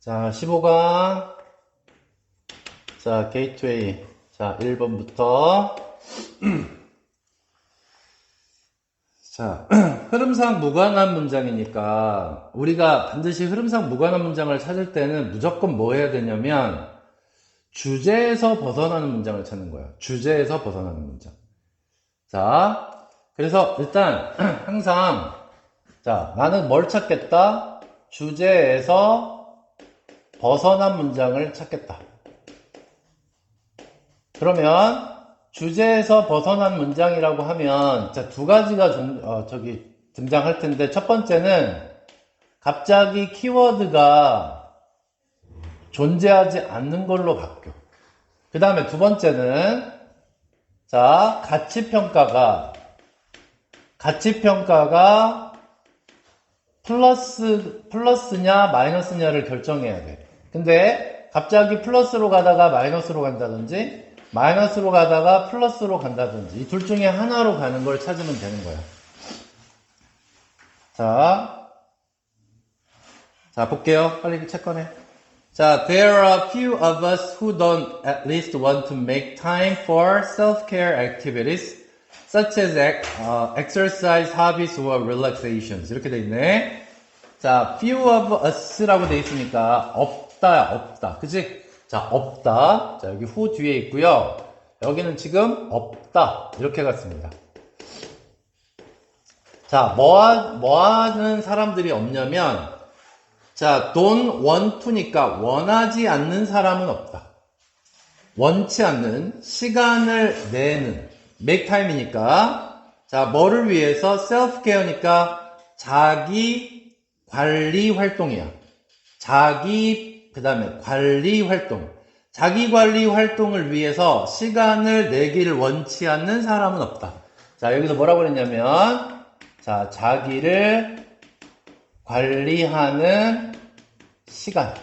자, 15강. 자, 게이트웨이. 자, 1번부터. 자, 흐름상 무관한 문장이니까 우리가 반드시 흐름상 무관한 문장을 찾을 때는 무조건 뭐 해야 되냐면 주제에서 벗어나는 문장을 찾는 거야. 주제에서 벗어나는 문장. 자, 그래서 일단 항상 자, 나는 뭘 찾겠다? 주제에서 벗어난 문장을 찾겠다. 그러면 주제에서 벗어난 문장이라고 하면 자, 두 가지가 등장할 텐데 첫 번째는 갑자기 키워드가 존재하지 않는 걸로 바뀌어. 그 다음에 두 번째는 자, 가치평가가 플러스냐 마이너스냐를 결정해야 돼. 근데 갑자기 플러스로 가다가 마이너스로 간다든지 마이너스로 가다가 플러스로 간다든지 이 둘 중에 하나로 가는 걸 찾으면 되는 거야. 자 볼게요. 빨리 책 꺼내. 자, there are a few of us who don't at least want to make time for self-care activities such as exercise, hobbies, or relaxations. 이렇게 돼 있네. 자, few of us라고 돼 있으니까 없다. 그치? 자, 없다. 자, 여기 who 뒤에 있고요. 여기는 지금 없다. 이렇게 갔습니다. 자, 뭐 하는 사람들이 없냐면 자, don't want to니까 원하지 않는 사람은 없다. 원치 않는 시간을 내는 make time이니까 자, 뭐를 위해서 self-care니까 자기 관리 활동이야. 그 다음에 관리 활동. 자기 관리 활동을 위해서 시간을 내기를 원치 않는 사람은 없다. 자, 여기서 뭐라고 그랬냐면 자, 자기를 관리하는 시간을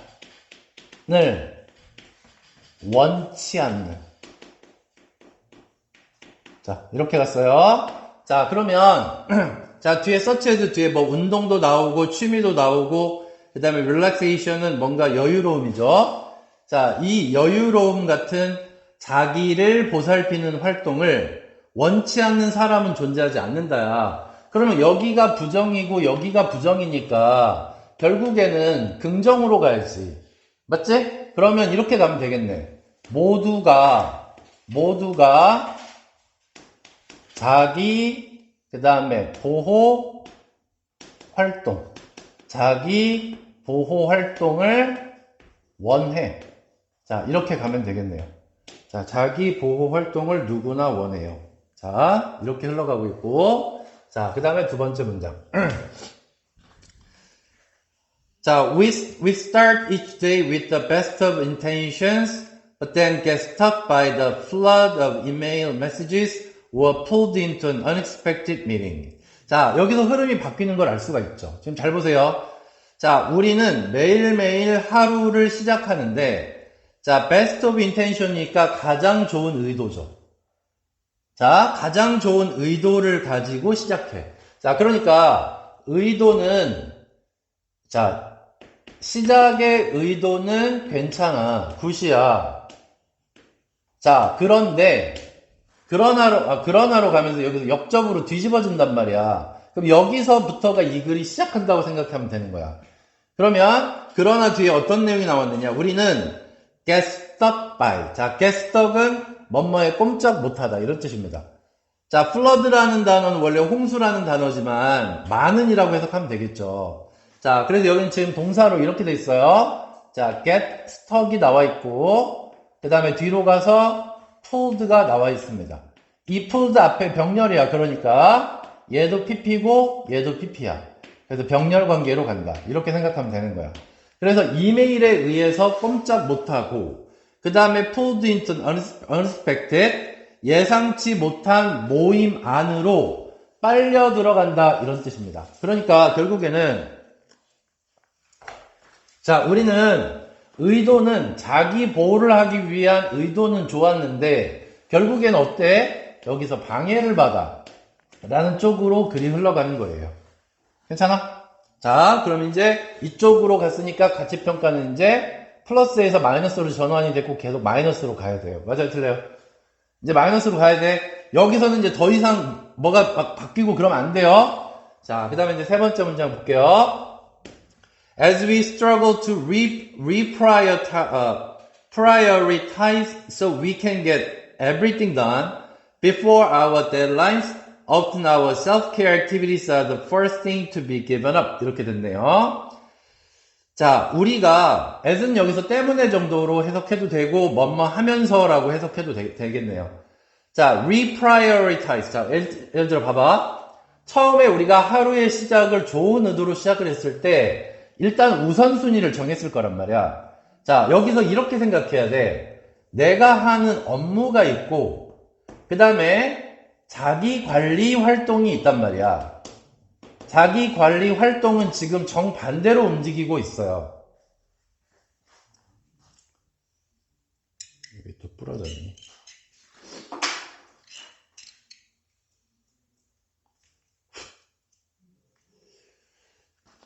원치 않는. 자, 이렇게 갔어요. 자, 그러면 자, 뒤에 서치에서 뒤에 뭐 운동도 나오고 취미도 나오고 그 다음에 릴렉세이션은 뭔가 여유로움이죠. 자, 이 여유로움 같은 자기를 보살피는 활동을 원치 않는 사람은 존재하지 않는다야. 그러면 여기가 부정이고 여기가 부정이니까 결국에는 긍정으로 가야지. 맞지? 그러면 이렇게 가면 되겠네. 모두가 자기 그 다음에 보호 활동. 자기 보호 활동을 원해. 자, 이렇게 가면 되겠네요. 자, 자기 보호 활동을 누구나 원해요. 자, 이렇게 흘러가고 있고. 자, 그 다음에 두 번째 문장. 자, we start each day with the best of intentions, but then get stuck by the flood of email messages or pulled into an unexpected meeting. 자, 여기서 흐름이 바뀌는 걸 알 수가 있죠. 지금 잘 보세요. 자, 우리는 매일매일 하루를 시작하는데, 자, best of intention이니까 가장 좋은 의도죠. 자, 가장 좋은 의도를 가지고 시작해. 자, 그러니까 의도는 자, 시작의 의도는 괜찮아. 굿이야. 자, 그러나로 가면서 여기서 역접으로 뒤집어진단 말이야. 그럼 여기서부터가 이 글이 시작한다고 생각하면 되는 거야. 그러면 그러나 뒤에 어떤 내용이 나왔느냐? 우리는 get stuck by. 자, get stuck은 뭐뭐에 꼼짝 못하다 이런 뜻입니다. 자, flood라는 단어는 원래 홍수라는 단어지만 많은이라고 해석하면 되겠죠. 자, 그래서 여기는 지금 동사로 이렇게 돼 있어요. 자, get stuck이 나와 있고 그 다음에 뒤로 가서 pulled가 나와 있습니다. 이 pulled 앞에 병렬이야. 그러니까 얘도 pp고 얘도 pp야. 그래서 병렬 관계로 간다. 이렇게 생각하면 되는 거야. 그래서 이메일에 의해서 꼼짝 못하고 그 다음에 pulled into unexpected 예상치 못한 모임 안으로 빨려 들어간다 이런 뜻입니다. 그러니까 결국에는 자, 우리는 의도는 자기 보호를 하기 위한 의도는 좋았는데 결국엔 어때? 여기서 방해를 받아 라는 쪽으로 글이 흘러가는 거예요. 괜찮아? 자, 그럼 이제 이쪽으로 갔으니까 가치평가는 이제 플러스에서 마이너스로 전환이 됐고 계속 마이너스로 가야 돼요. 맞아요? 틀려요? 이제 마이너스로 가야 돼. 여기서는 이제 더 이상 뭐가 막 바뀌고 그러면 안 돼요. 자, 그 다음에 이제 세 번째 문장 볼게요. As we struggle to prioritize so we can get everything done before our deadlines, often our self-care activities are the first thing to be given up. 이렇게 됐네요. 자, 우리가 as는 여기서 때문에 정도로 해석해도 되고 뭐뭐 하면서라고 해석해도 되겠네요. 자, reprioritize. 자, 예를 들어 봐봐. 처음에 우리가 하루의 시작을 좋은 의도로 시작을 했을 때 일단 우선순위를 정했을 거란 말이야. 자, 여기서 이렇게 생각해야 돼. 내가 하는 업무가 있고 그 다음에 자기 관리 활동이 있단 말이야. 자기 관리 활동은 지금 정반대로 움직이고 있어요. 이게 또 부러졌네.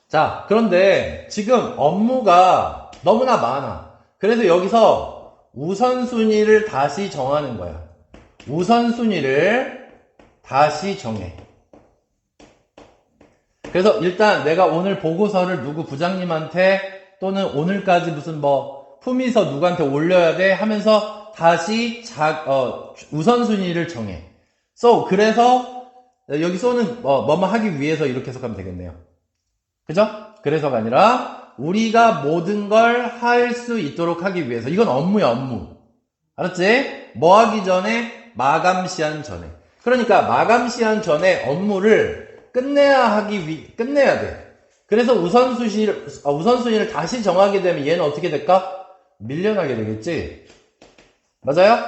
자, 그런데 지금 업무가 너무나 많아. 그래서 여기서 우선순위를 다시 정하는 거야. 우선순위를 다시 정해. 그래서 일단 내가 오늘 보고서를 누구 부장님한테 또는 오늘까지 무슨 뭐 품위서 누구한테 올려야 돼 하면서 다시 우선순위를 정해. 그래서 여기 쏘는 뭐뭐 하기 위해서 이렇게 해석하면 되겠네요. 그죠? 그래서가 아니라 우리가 모든 걸 할 수 있도록 하기 위해서. 이건 업무야, 업무. 알았지? 뭐 하기 전에? 마감 시한 전에. 그러니까 마감 시한 전에 업무를 끝내야 돼. 그래서 우선순위를 다시 정하게 되면 얘는 어떻게 될까? 밀려나게 되겠지? 맞아요?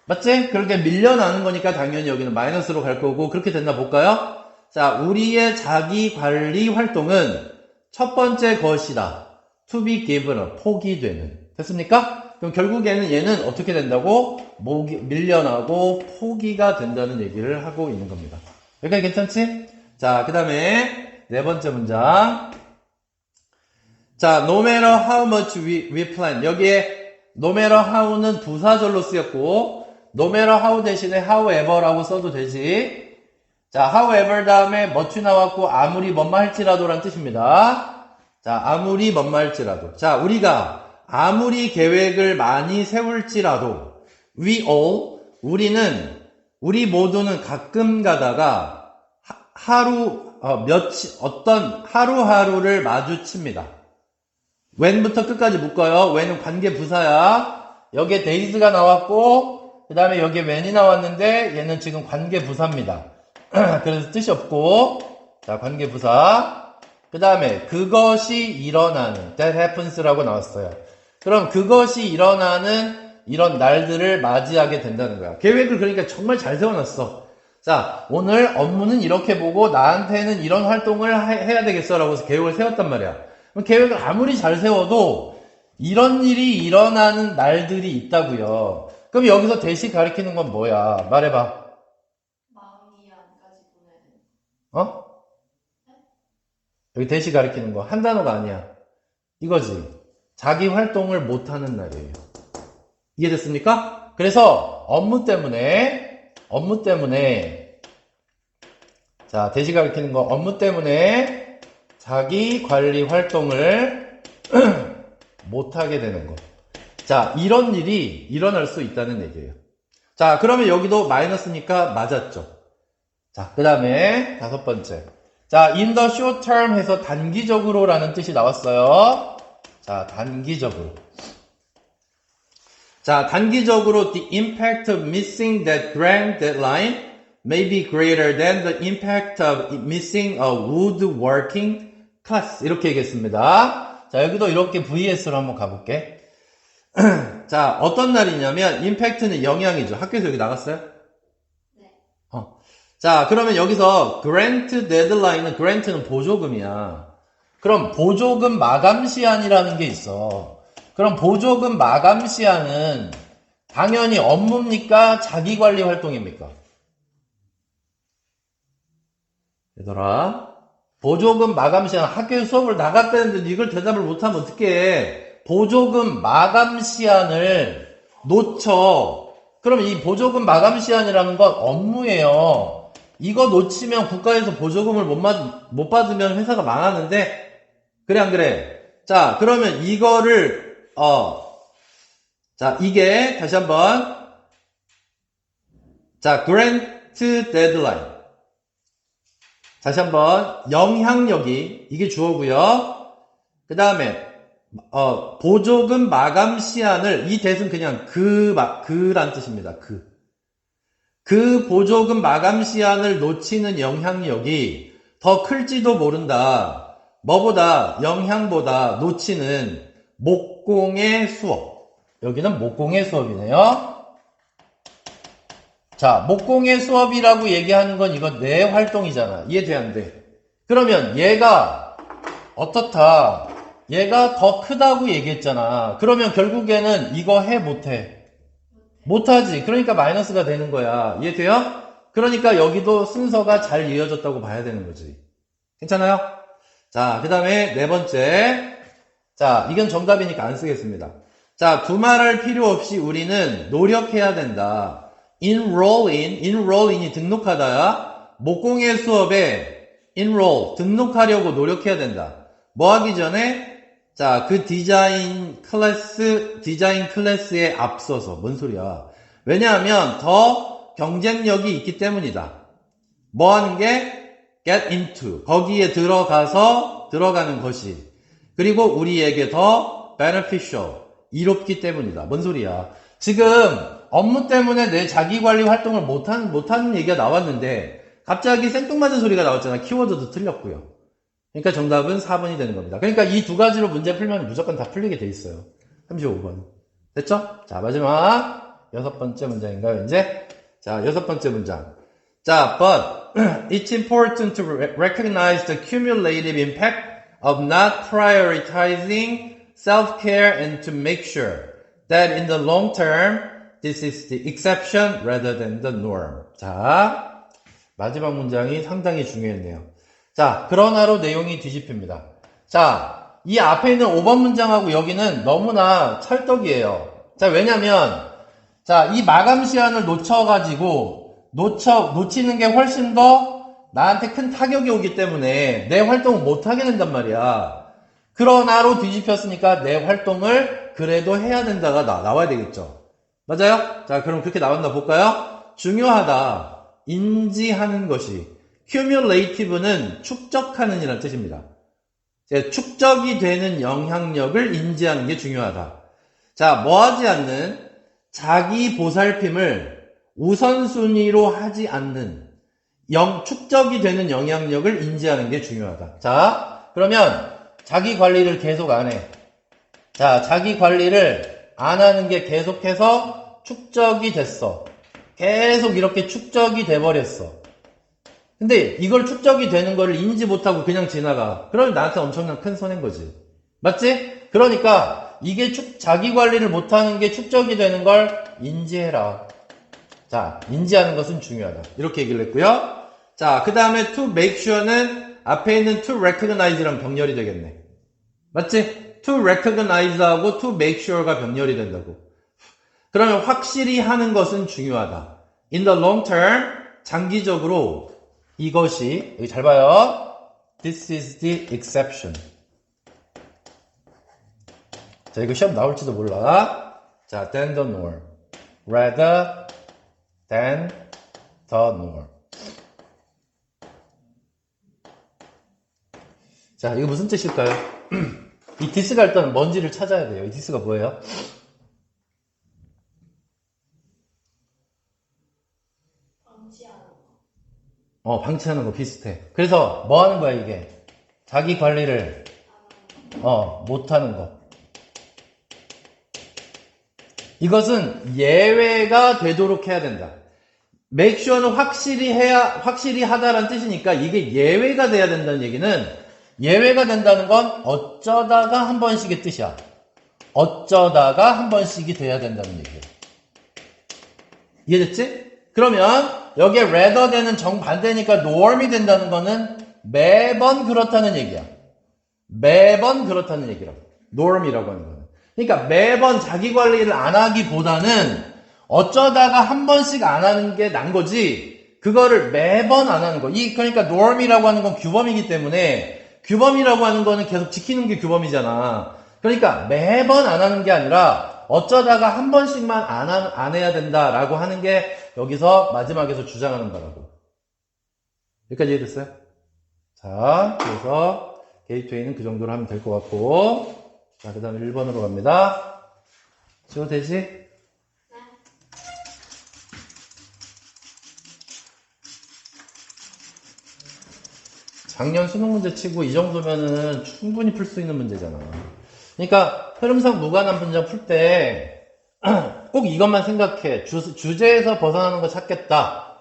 맞지? 그렇게 밀려나는 거니까 당연히 여기는 마이너스로 갈 거고, 그렇게 됐나 볼까요? 자, 우리의 자기 관리 활동은 첫 번째 것이다. to be given, 포기되는. 됐습니까? 그럼 결국에는 얘는 어떻게 된다고? 밀려나고 포기가 된다는 얘기를 하고 있는 겁니다. 여기까지 괜찮지? 자, 그 다음에 네 번째 문장. 자, no matter how much we plan. 여기에 no matter how는 부사절로 쓰였고, no matter how 대신에 however라고 써도 되지. 자, however 다음에 much 나왔고 아무리 뭔마 할지라도란 뜻입니다. 자, 아무리 뭔마 할지라도. 자, 우리가 아무리 계획을 많이 세울지라도 우리 모두는 가끔 가다가 어떤 하루하루를 마주칩니다. when부터 끝까지 묶어요. when은 관계 부사야. 여기에 days가 나왔고 그 다음에 여기에 when이 나왔는데 얘는 지금 관계 부사입니다. 그래서 뜻이 없고, 자, 관계부사. 그 다음에, 그것이 일어나는, that happens라고 나왔어요. 그럼 그것이 일어나는 이런 날들을 맞이하게 된다는 거야. 계획을 그러니까 정말 잘 세워놨어. 자, 오늘 업무는 이렇게 보고, 나한테는 이런 활동을 해야 되겠어라고 해서 계획을 세웠단 말이야. 그럼 계획을 아무리 잘 세워도, 이런 일이 일어나는 날들이 있다고요. 그럼 여기서 대시 가리키는 건 뭐야? 말해봐. 어? 여기 대시 가리키는 거 한 단어가 아니야. 이거지. 자기 활동을 못하는 날이에요. 이해됐습니까? 그래서 업무 때문에 자, 대시 가리키는 거 업무 때문에 자기 관리 활동을 못하게 되는 거. 자, 이런 일이 일어날 수 있다는 얘기예요. 자, 그러면 여기도 마이너스니까 맞았죠. 자, 그 다음에 다섯 번째. 자, in the short term 해서 단기적으로 라는 뜻이 나왔어요. 자, 단기적으로. 자, 단기적으로 the impact of missing that grand deadline may be greater than the impact of missing a woodworking class. 이렇게 얘기했습니다. 자, 여기도 이렇게 VS로 한번 가볼게. 자, 어떤 날이냐면 impact는 영향이죠. 학교에서 여기 나갔어요? 자, 그러면 여기서 grant deadline은 grant는 보조금이야. 그럼 보조금 마감 시한이라는 게 있어. 그럼 보조금 마감 시한은 당연히 업무입니까? 자기관리 활동입니까? 얘들아, 보조금 마감 시한 학교에 수업을 나갔다는데 이걸 대답을 못하면 어떡해. 보조금 마감 시한을 놓쳐. 그럼 이 보조금 마감 시한이라는 건 업무예요. 이거 놓치면 국가에서 보조금을 못 받으면 회사가 망하는데, 그래 안 그래? 자, 그러면 이거를 자, 이게 다시 한번, 자, grant deadline. 다시 한번 영향력이 이게 주어고요. 그 다음에 보조금 마감 시한을, 이 대은 그냥 그란 뜻입니다. 그 보조금 마감 시한을 놓치는 영향력이 더 클지도 모른다. 뭐보다, 영향보다 놓치는 목공의 수업. 여기는 목공의 수업이네요. 자, 목공의 수업이라고 얘기하는 건 이거 내 활동이잖아. 이해돼 안 돼? 그러면 얘가 어떻다? 얘가 더 크다고 얘기했잖아. 그러면 결국에는 이거 해 못해? 못하지. 그러니까 마이너스가 되는 거야. 이해돼요? 그러니까 여기도 순서가 잘 이어졌다고 봐야 되는 거지. 괜찮아요? 자, 그 다음에 네 번째. 자, 이건 정답이니까 안 쓰겠습니다. 자, 두말할 필요 없이 우리는 노력해야 된다. enroll인이 등록하다야. 목공의 수업에 enroll, 등록하려고 노력해야 된다. 뭐 하기 전에? 자, 그 디자인 클래스에 앞서서. 뭔 소리야? 왜냐하면 더 경쟁력이 있기 때문이다. 뭐 하는 게? get into. 거기에 들어가는 것이. 그리고 우리에게 더 beneficial. 이롭기 때문이다. 뭔 소리야? 지금 업무 때문에 내 자기관리 활동을 못하는 얘기가 나왔는데 갑자기 생뚱맞은 소리가 나왔잖아. 키워드도 틀렸고요. 그러니까 정답은 4번이 되는 겁니다. 그러니까 이 두 가지로 문제 풀면 무조건 다 풀리게 돼 있어요. 35번. 됐죠? 자, 마지막 여섯 번째 문장인가요, 이제? 자, 여섯 번째 문장. 자, but it's important to recognize the cumulative impact of not prioritizing self-care and to make sure that in the long term, this is the exception rather than the norm. 자, 마지막 문장이 상당히 중요했네요. 자, 그러나로 내용이 뒤집힙니다. 자, 이 앞에 있는 5번 문장하고 여기는 너무나 찰떡이에요. 자, 왜냐면, 자, 이 마감 시한을 놓치는 게 훨씬 더 나한테 큰 타격이 오기 때문에 내 활동을 못하게 된단 말이야. 그러나로 뒤집혔으니까 내 활동을 그래도 해야 된다가 나와야 되겠죠. 맞아요? 자, 그럼 그렇게 나왔나 볼까요? 중요하다. 인지하는 것이. cumulative는 축적하는 이라는 뜻입니다. 축적이 되는 영향력을 인지하는 게 중요하다. 자, 뭐하지 않는 자기 보살핌을 우선순위로 하지 않는 축적이 되는 영향력을 인지하는 게 중요하다. 자, 그러면 자기 관리를 계속 안 해. 자, 자기 관리를 안 하는 게 계속해서 축적이 됐어. 계속 이렇게 축적이 돼버렸어. 근데 이걸 축적이 되는 거를 인지 못하고 그냥 지나가. 그러면 나한테 엄청난 큰 손해인 거지. 맞지? 그러니까 이게 자기 관리를 못하는 게 축적이 되는 걸 인지해라. 자, 인지하는 것은 중요하다. 이렇게 얘기를 했고요. 자, 그 다음에 to make sure는 앞에 있는 to recognize랑 병렬이 되겠네. 맞지? to recognize하고 to make sure가 병렬이 된다고. 그러면 확실히 하는 것은 중요하다. in the long term, 장기적으로 이것이, 여기 잘 봐요. This is the exception. 자, 이거 시험 나올지도 몰라. 자, than the norm. rather than the norm. 자, 이거 무슨 뜻일까요? 이 this가 일단 뭔지를 찾아야 돼요. 이 this가 뭐예요? 방치하는 거 비슷해. 그래서 뭐 하는 거야, 이게? 자기 관리를 못하는 거. 이것은 예외가 되도록 해야 된다. make sure는 확실히 하다라는 뜻이니까 이게 예외가 돼야 된다는 얘기는, 예외가 된다는 건 어쩌다가 한 번씩의 뜻이야. 어쩌다가 한 번씩이 돼야 된다는 얘기야. 이해됐지? 그러면 여기에 rather than은 정반대니까 norm이 된다는 거는 매번 그렇다는 얘기야. 매번 그렇다는 얘기라고. norm이라고 하는 거는. 그러니까 매번 자기 관리를 안 하기보다는 어쩌다가 한 번씩 안 하는 게 난 거지, 그거를 매번 안 하는 거. 그러니까 norm이라고 하는 건 규범이기 때문에, 규범이라고 하는 거는 계속 지키는 게 규범이잖아. 그러니까 매번 안 하는 게 아니라 어쩌다가 한 번씩만 안 해야 된다라고 하는 게 여기서 마지막에서 주장하는 거라고. 여기까지 이해됐어요? 자, 그래서 게이트웨이는 그 정도로 하면 될 것 같고, 자, 그 다음에 1번으로 갑니다. 지워 되지? 작년 수능 문제 치고 이 정도면은 충분히 풀 수 있는 문제잖아. 그러니까 흐름상 무관한 문장 풀 때 꼭 이것만 생각해. 주제에서 벗어나는 거 찾겠다.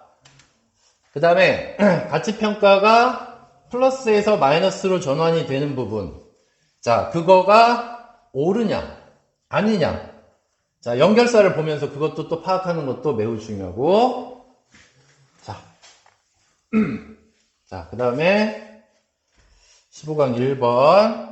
그 다음에 가치평가가 플러스에서 마이너스로 전환이 되는 부분. 자, 그거가 옳으냐 아니냐. 자, 연결사를 보면서 그것도 또 파악하는 것도 매우 중요하고. 자, 자, 그 다음에 15강 1번.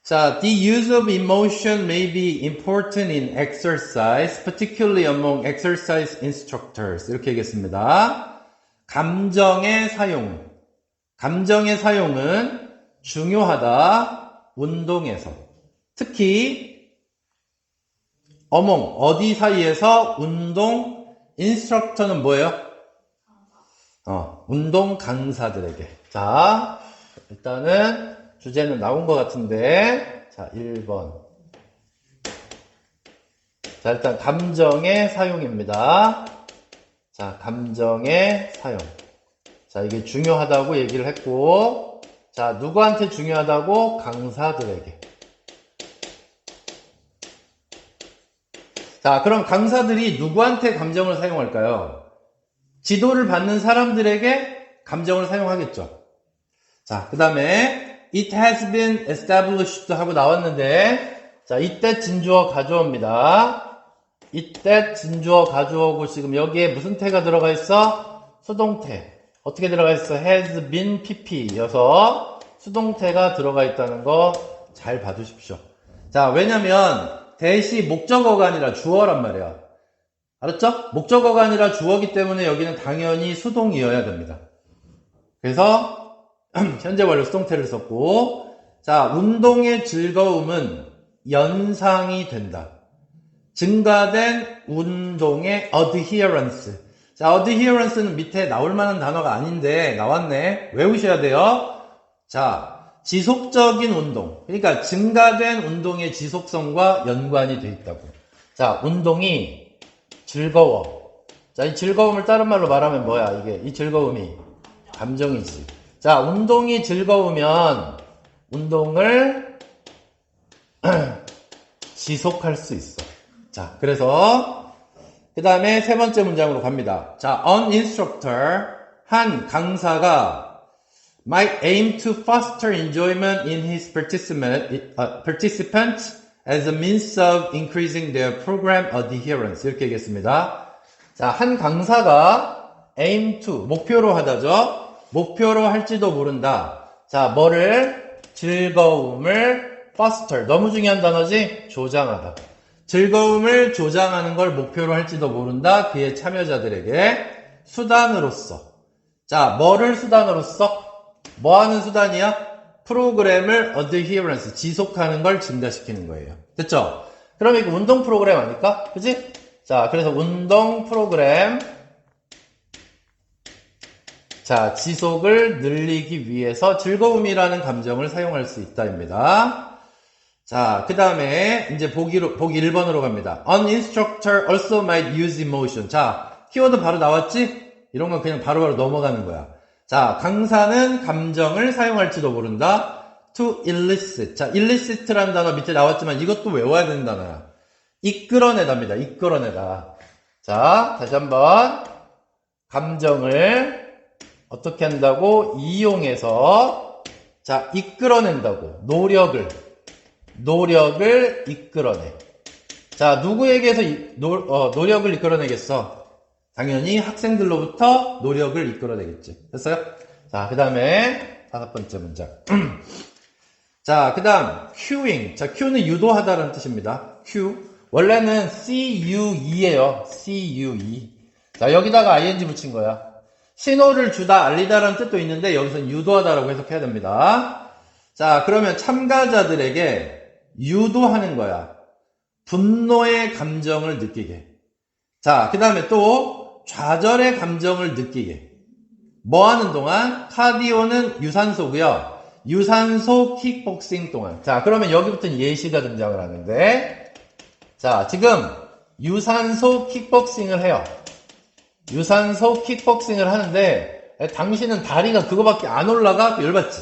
자, the use of emotion may be important in exercise, particularly among exercise instructors. 이렇게 얘기했습니다. 감정의 사용. 감정의 사용은 중요하다. 운동에서. 특히 어디 사이에서? 운동 인스트럭터는 뭐예요? 운동 강사들에게. 자, 일단은 주제는 나온 것 같은데, 자, 1번. 자, 일단 감정의 사용입니다. 자, 감정의 사용. 자, 이게 중요하다고 얘기를 했고, 자, 누구한테 중요하다고? 강사들에게. 자, 그럼 강사들이 누구한테 감정을 사용할까요? 지도를 받는 사람들에게 감정을 사용하겠죠. 자, 그 다음에 it has been established 하고 나왔는데, 자, 이때 진주어 가져옵니다. 이때 진주어 가져오고 지금 여기에 무슨 태가 들어가 있어? 수동태. 어떻게 들어가 있어? has been pp여서 수동태가 들어가 있다는 거 잘 봐주십시오. 자, 왜냐면 대시 목적어가 아니라 주어란 말이야. 알았죠? 목적어가 아니라 주어기 때문에 여기는 당연히 수동이어야 됩니다. 그래서 현재 완료 수동태를 썼고, 자, 운동의 즐거움은 연상이 된다. 증가된 운동의 adherence. 자, adherence는 밑에 나올 만한 단어가 아닌데 나왔네. 외우셔야 돼요. 자, 지속적인 운동. 그러니까 증가된 운동의 지속성과 연관이 돼 있다고. 자, 운동이 즐거워. 자, 이 즐거움을 다른 말로 말하면 뭐야? 이 즐거움이 감정이지. 자, 운동이 즐거우면 운동을 지속할 수 있어. 자, 그래서 그 다음에 세 번째 문장으로 갑니다. 자, an instructor, 한 강사가 might aim to foster enjoyment in his participants as a means of increasing their program adherence. 이렇게 얘기했습니다. 자, 한 강사가 aim to, 목표로 하다죠. 목표로 할지도 모른다. 자, 뭐를? 즐거움을 foster. 너무 중요한 단어지? 조장하다. 즐거움을 조장하는 걸 목표로 할지도 모른다. 그의 참여자들에게 수단으로서. 자, 뭐를 수단으로서? 뭐 하는 수단이야? 프로그램을 adherence, 지속하는 걸 증가시키는 거예요. 됐죠? 그럼 이거 운동 프로그램 아닐까? 그치? 자, 그래서 운동 프로그램. 자, 지속을 늘리기 위해서 즐거움이라는 감정을 사용할 수 있다입니다. 자, 그 다음에 이제 보기 1번으로 갑니다. An instructor also might use emotion. 자, 키워드 바로 나왔지? 이런 건 그냥 바로바로 넘어가는 거야. 자, 강사는 감정을 사용할지도 모른다. To elicit. 자, elicit라는 단어 밑에 나왔지만 이것도 외워야 되는 단어야. 이끌어내다입니다. 이끌어내다. 자, 다시 한번. 감정을 어떻게 한다고? 이용해서, 자, 이끌어낸다고. 노력을 이끌어내. 자, 누구에게서 노력을 이끌어내겠어? 당연히 학생들로부터 노력을 이끌어내겠지. 됐어요? 자, 그 다음에 5번째 문장. 자, 그 다음, queuing. 자, queu는 유도하다라는 뜻입니다. queue. 원래는 CUE예요. CUE. 자, 여기다가 ing 붙인 거야. 신호를 주다, 알리다라는 뜻도 있는데, 여기서는 유도하다라고 해석해야 됩니다. 자, 그러면 참가자들에게 유도하는 거야. 분노의 감정을 느끼게. 자, 그 다음에 또, 좌절의 감정을 느끼게. 뭐 하는 동안? 카디오는 유산소고요. 유산소 킥복싱 동안. 자, 그러면 여기부터는 예시가 등장을 하는데, 자, 지금 유산소 킥복싱을 해요. 유산소 킥복싱을 하는데, 당신은 다리가 그거밖에 안 올라가? 열받지?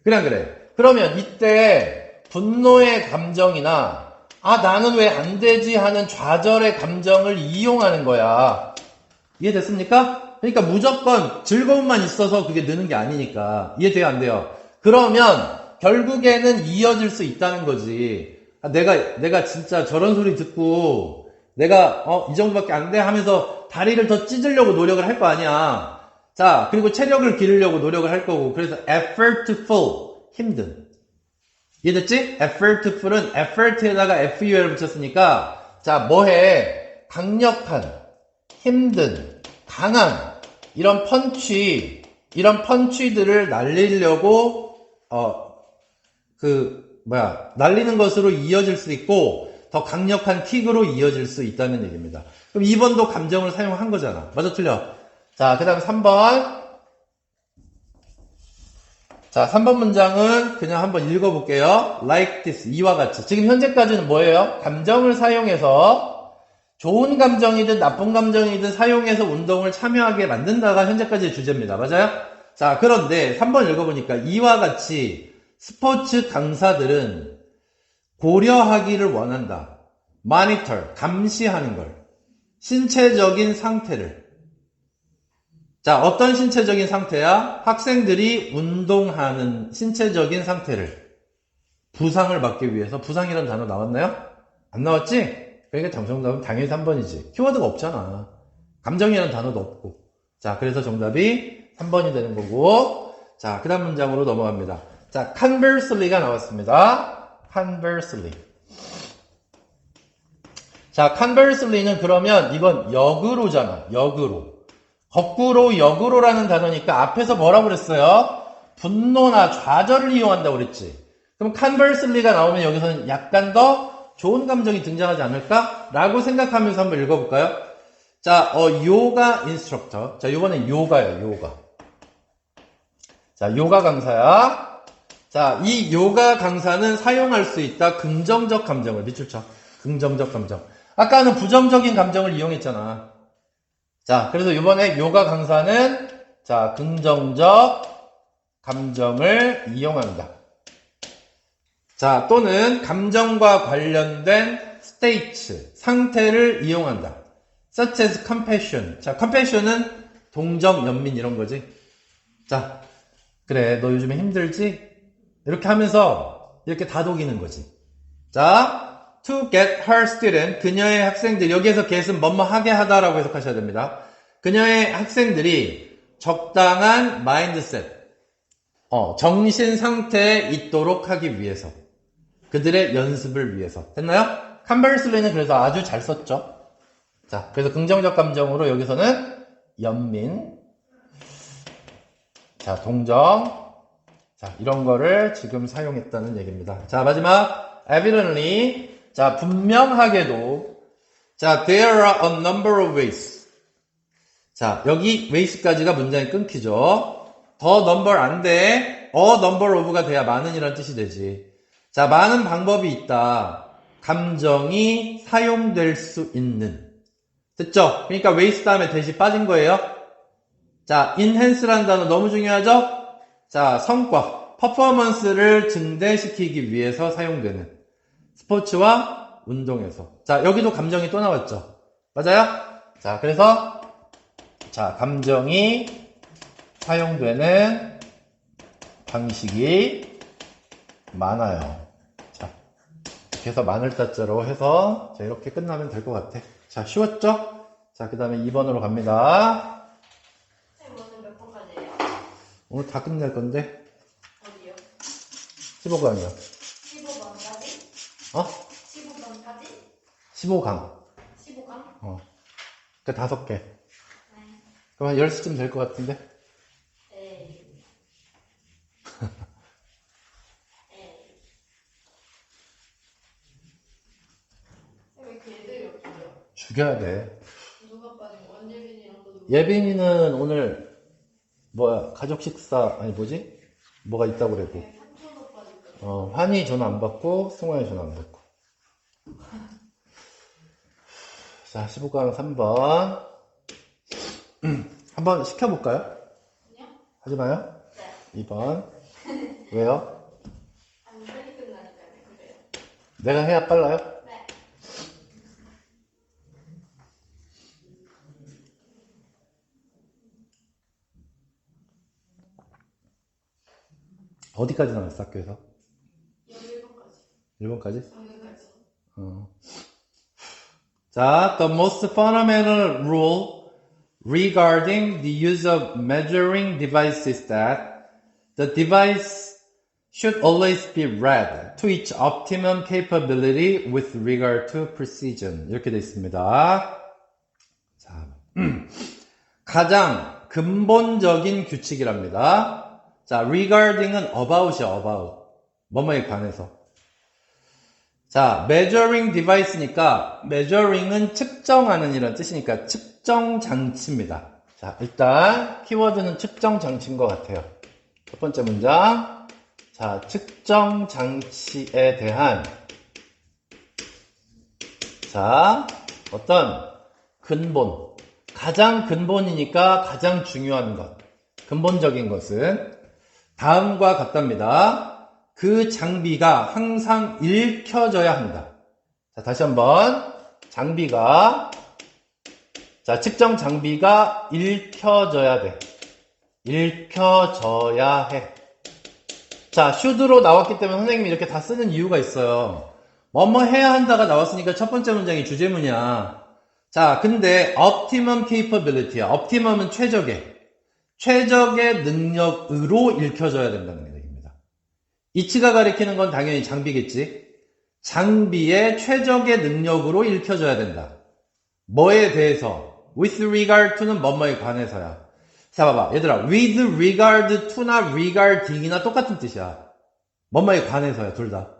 그래. 그러면 이때 분노의 감정이나, 나는 왜 안 되지 하는 좌절의 감정을 이용하는 거야. 이해됐습니까? 그러니까 무조건 즐거움만 있어서 그게 느는 게 아니니까. 이해돼요, 안 돼요? 그러면 결국에는 이어질 수 있다는 거지. 내가 진짜 저런 소리 듣고 내가 이 정도밖에 안 돼 하면서 다리를 더 찢으려고 노력을 할 거 아니야. 자, 그리고 체력을 기르려고 노력을 할 거고. 그래서 effortful, 힘든. 이해됐지? effortful은 effort에다가 FUL을 붙였으니까 자, 뭐해? 강력한, 힘든, 강한 이런 펀치들을 날리려고 날리는 것으로 이어질 수 있고 더 강력한 킥으로 이어질 수 있다는 얘기입니다. 그럼 2번도 감정을 사용한 거잖아. 맞아, 틀려? 자, 그 다음 3번. 자, 3번 문장은 그냥 한번 읽어볼게요. Like this. 이와 같이. 지금 현재까지는 뭐예요? 감정을 사용해서 좋은 감정이든 나쁜 감정이든 사용해서 운동을 참여하게 만든다가 현재까지의 주제입니다. 맞아요? 자, 그런데 3번 읽어보니까 이와 같이 스포츠 강사들은 고려하기를 원한다. monitor, 감시하는 걸. 신체적인 상태를. 자, 어떤 신체적인 상태야? 학생들이 운동하는 신체적인 상태를. 부상을 막기 위해서. 부상이라는 단어 나왔나요? 안 나왔지? 그러니까 정답은 당연히 3번이지. 키워드가 없잖아. 감정이라는 단어도 없고. 자, 그래서 정답이 3번이 되는 거고. 자, 그 다음 문장으로 넘어갑니다. 자, conversely가 나왔습니다. conversely. 자, conversely는 그러면 이건 역으로잖아. 역으로. 거꾸로 역으로라는 단어니까 앞에서 뭐라고 그랬어요? 분노나 좌절을 이용한다고 그랬지. 그럼 conversely가 나오면 여기서는 약간 더 좋은 감정이 등장하지 않을까? 라고 생각하면서 한번 읽어볼까요? 자, 요가 인스트럭터. 자, 요번엔 요가예요, 요가. 자, 요가 강사야. 자, 이 요가 강사는 사용할 수 있다. 긍정적 감정을. 밑줄 쳐. 긍정적 감정. 아까는 부정적인 감정을 이용했잖아. 자, 그래서 이번에 요가 강사는 자, 긍정적 감정을 이용한다. 자, 또는 감정과 관련된 states, 상태를 이용한다. such as compassion. 자, compassion은 동정, 연민 이런 거지. 자, 그래, 너 요즘에 힘들지? 이렇게 하면서 이렇게 다독이는 거지. 자, to get her student, 그녀의 학생들, 여기에서 get은 뭐뭐 하게 하다라고 해석하셔야 됩니다. 그녀의 학생들이 적당한 mindset, 정신 상태에 있도록 하기 위해서. 그들의 연습을 위해서. 됐나요? conversely는 그래서 아주 잘 썼죠. 자, 그래서 긍정적 감정으로 여기서는 연민, 자, 동정, 자, 이런 거를 지금 사용했다는 얘기입니다. 자, 마지막, evidently, 자, 분명하게도, 자, there are a number of ways. 자, 여기 ways까지가 문장이 끊기죠. 더 number 안 돼. a number of가 돼야 많은이라는 뜻이 되지. 자, 많은 방법이 있다. 감정이 사용될 수 있는. 됐죠? 그러니까 ways 다음에 대시 빠진 거예요. 자, enhance라는 단어 너무 중요하죠? 자, 성과, 퍼포먼스를 증대시키기 위해서 사용되는. 스포츠와 운동에서. 자, 여기도 감정이 또 나왔죠. 맞아요? 자, 그래서 자, 감정이 사용되는 방식이 많아요. 자, 이렇게 해서 마늘따자로 해서 자, 이렇게 끝나면 될 것 같아. 자, 쉬웠죠? 자, 그 다음에 2번으로 갑니다. 오늘 몇 번까지예요? 오늘 다 끝낼 건데 어디요? 15강이요. 15번까지? 어? 15번까지? 15강. 15강? 그 5개. 네. 그럼 한 10시쯤 될 것 같은데? 에이. 에이. 왜 이렇게 애들이 없어요? 죽여야 돼. 누가 빠진 거? 원예빈이랑 또 누구? 예빈이는 오늘 가족 식사 아니 뭐지? 뭐가 있다고 그랬고. 네, 삼촌 오빠니까. 환희 전화 안 받고 승환이 전화 안 받고. 자, 15강 3번. 한번 시켜볼까요? 아니요? 하지 마요. 네. 2번. 왜요? 아니, 빨리 끝나니까요. 그래요. 내가 해야 빨라요? 네. 어디까지 나왔어, 학교에서? 11번까지. 1번까지? 작년까지. 자, the most fundamental rule regarding the use of measuring device is that the device should always be read to its optimum capability with regard to precision. 이렇게 되어 있습니다. 자, 가장 근본적인 규칙이랍니다. 자, regarding은 about이야, about. 뭐뭐에 관해서. 자, measuring device니까 measuring은 측정하는 이런 뜻이니까 측정 장치입니다. 자, 일단 키워드는 측정 장치인 것 같아요. 첫 번째 문장. 자, 측정 장치에 대한 자, 어떤 근본. 가장 근본이니까 가장 중요한 것. 근본적인 것은 다음과 같답니다. 그 장비가 항상 읽혀져야 합니다. 자, 다시 한번. 장비가, 자, 측정 장비가 읽혀져야 돼. 읽혀져야 해. 자, should로 나왔기 때문에 선생님이 이렇게 다 쓰는 이유가 있어요. 뭐뭐 해야 한다가 나왔으니까 첫 번째 문장이 주제문이야. 자, 근데 optimum capability야. optimum은 최적의 능력으로 읽혀져야 된다는 얘기입니다. 이치가 가리키는 건 당연히 장비겠지. 장비의 최적의 능력으로 읽혀져야 된다. 뭐에 대해서? with regard to는 뭐뭐에 관해서야. 자, 봐봐. 얘들아, with regard to나 regarding이나 똑같은 뜻이야. 뭐뭐에 관해서야, 둘 다.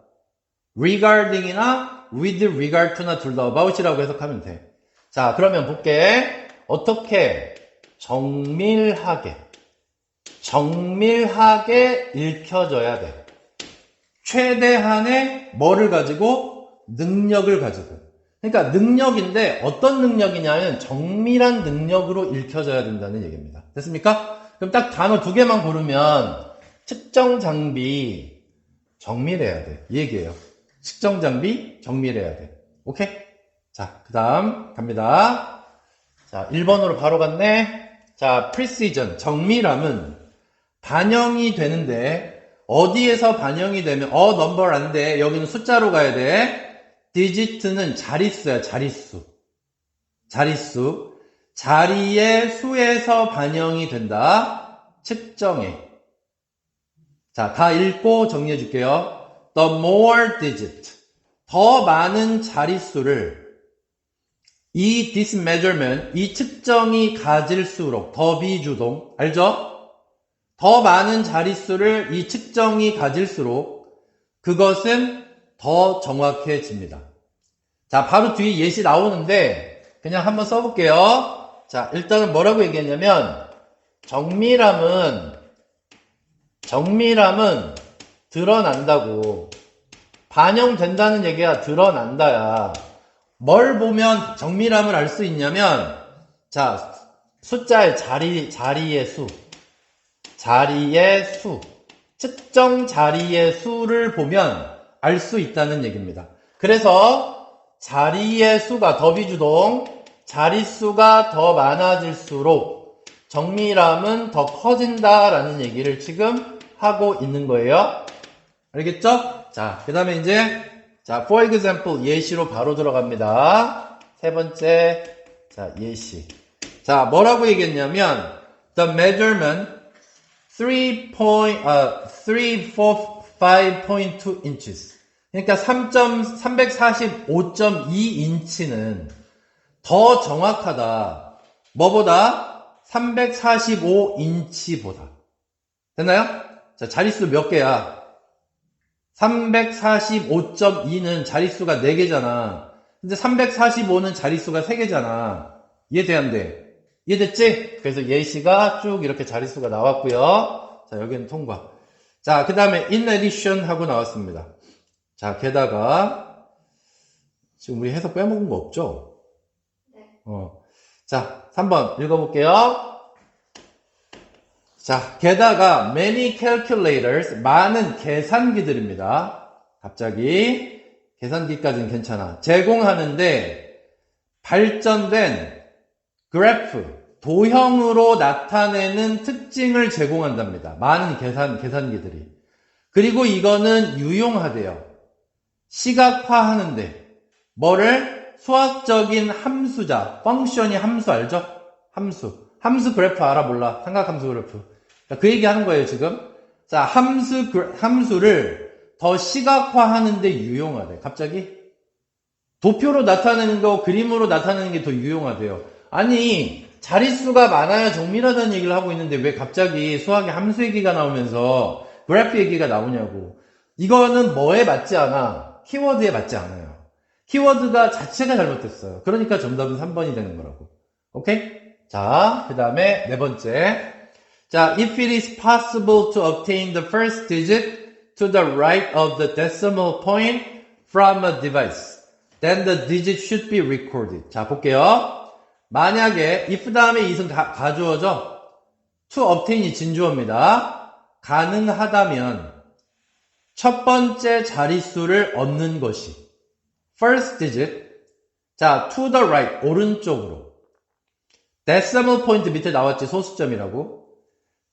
regarding이나 with regard to나 둘 다 about이라고 해석하면 돼. 자, 그러면 볼게. 어떻게 정밀하게 읽혀져야 돼. 최대한의 뭐를 가지고? 능력을 가지고. 그러니까 능력인데 어떤 능력이냐면 정밀한 능력으로 읽혀져야 된다는 얘기입니다. 됐습니까? 그럼 딱 단어 2개만 고르면 측정 장비 정밀해야 돼. 이 얘기예요. 측정 장비 정밀해야 돼. 오케이? 자, 그 다음 갑니다. 자, 1번으로 바로 갔네. 자, precision 정밀함은 반영이 되는데 어디에서 반영이 되면 넘ber 안 돼. 여기는 숫자로 가야 돼. digit는 자릿수야. 자릿수. 자리의 수에서 반영이 된다. 측정해. 자, 다 읽고 정리해 줄게요. The more digit. 더 많은 자릿수를 this measurement, 이 측정이 가질수록 더 비주동. 알죠? 더 많은 자릿수를 이 측정이 가질수록 그것은 더 정확해집니다. 자, 바로 뒤에 예시 나오는데 그냥 한번 써볼게요. 자, 일단은 뭐라고 얘기했냐면 정밀함은 드러난다고. 반영된다는 얘기야. 드러난다야. 뭘 보면 정밀함을 알 수 있냐면 자, 숫자의 자리의 수. 측정 자리의 수를 보면 알 수 있다는 얘기입니다. 그래서 자리의 수가 더 비주동, 자릿수가 더 많아질수록 정밀함은 더 커진다라는 얘기를 지금 하고 있는 거예요. 알겠죠? 자, 그 다음에 이제 자, for example, 예시로 바로 들어갑니다. 세 번째, 자, 예시. 자, 뭐라고 얘기했냐면, the measurement 345.2 inches. 그러니까 345.2인치는 더 정확하다. 뭐보다? 345인치보다. 됐나요? 자, 자릿수 몇 개야? 345.2는 자릿수가 4개잖아. 근데 345는 자릿수가 3개잖아. 이해돼, 안 돼? 이해됐지? 그래서 예시가 쭉 이렇게 자릿수가 나왔고요. 자, 여기는 통과. 자, 그 다음에 in addition 하고 나왔습니다. 자, 게다가 지금 우리 해석 빼먹은 거 없죠? 네. 자, 3번 읽어볼게요. 자, 게다가 many calculators, 많은 계산기들입니다. 갑자기 계산기까지는 괜찮아. 제공하는데 발전된 그래프, 도형으로 나타내는 특징을 제공한답니다. 많은 계산기들이. 그리고 이거는 유용하대요. 시각화하는데 뭐를? 수학적인 함수자, 펑션이 함수 알죠? 함수 그래프 알아 몰라? 삼각함수 그래프. 그 얘기 하는 거예요, 지금. 자, 함수를 더 시각화하는데 유용하대. 갑자기? 도표로 나타내는 거, 그림으로 나타내는 게 더 유용하대요. 아니, 자릿수가 많아야 정밀하다는 얘기를 하고 있는데 왜 갑자기 수학의 함수 얘기가 나오면서 그래프 얘기가 나오냐고. 이거는 뭐에 맞지 않아? 키워드에 맞지 않아요. 키워드가 자체가 잘못됐어요. 그러니까 정답은 3번이 되는 거라고. 오케이? 자, 그 다음에 네 번째. 자, if it is possible to obtain the first digit to the right of the decimal point from a device, then the digit should be recorded. 자, 볼게요. 만약에 if 다음에 it은 가주어죠? to obtain이 진주어입니다. 가능하다면 첫 번째 자릿수를 얻는 것이 first digit. 자, to the right, 오른쪽으로. decimal point 밑에 나왔지, 소수점이라고.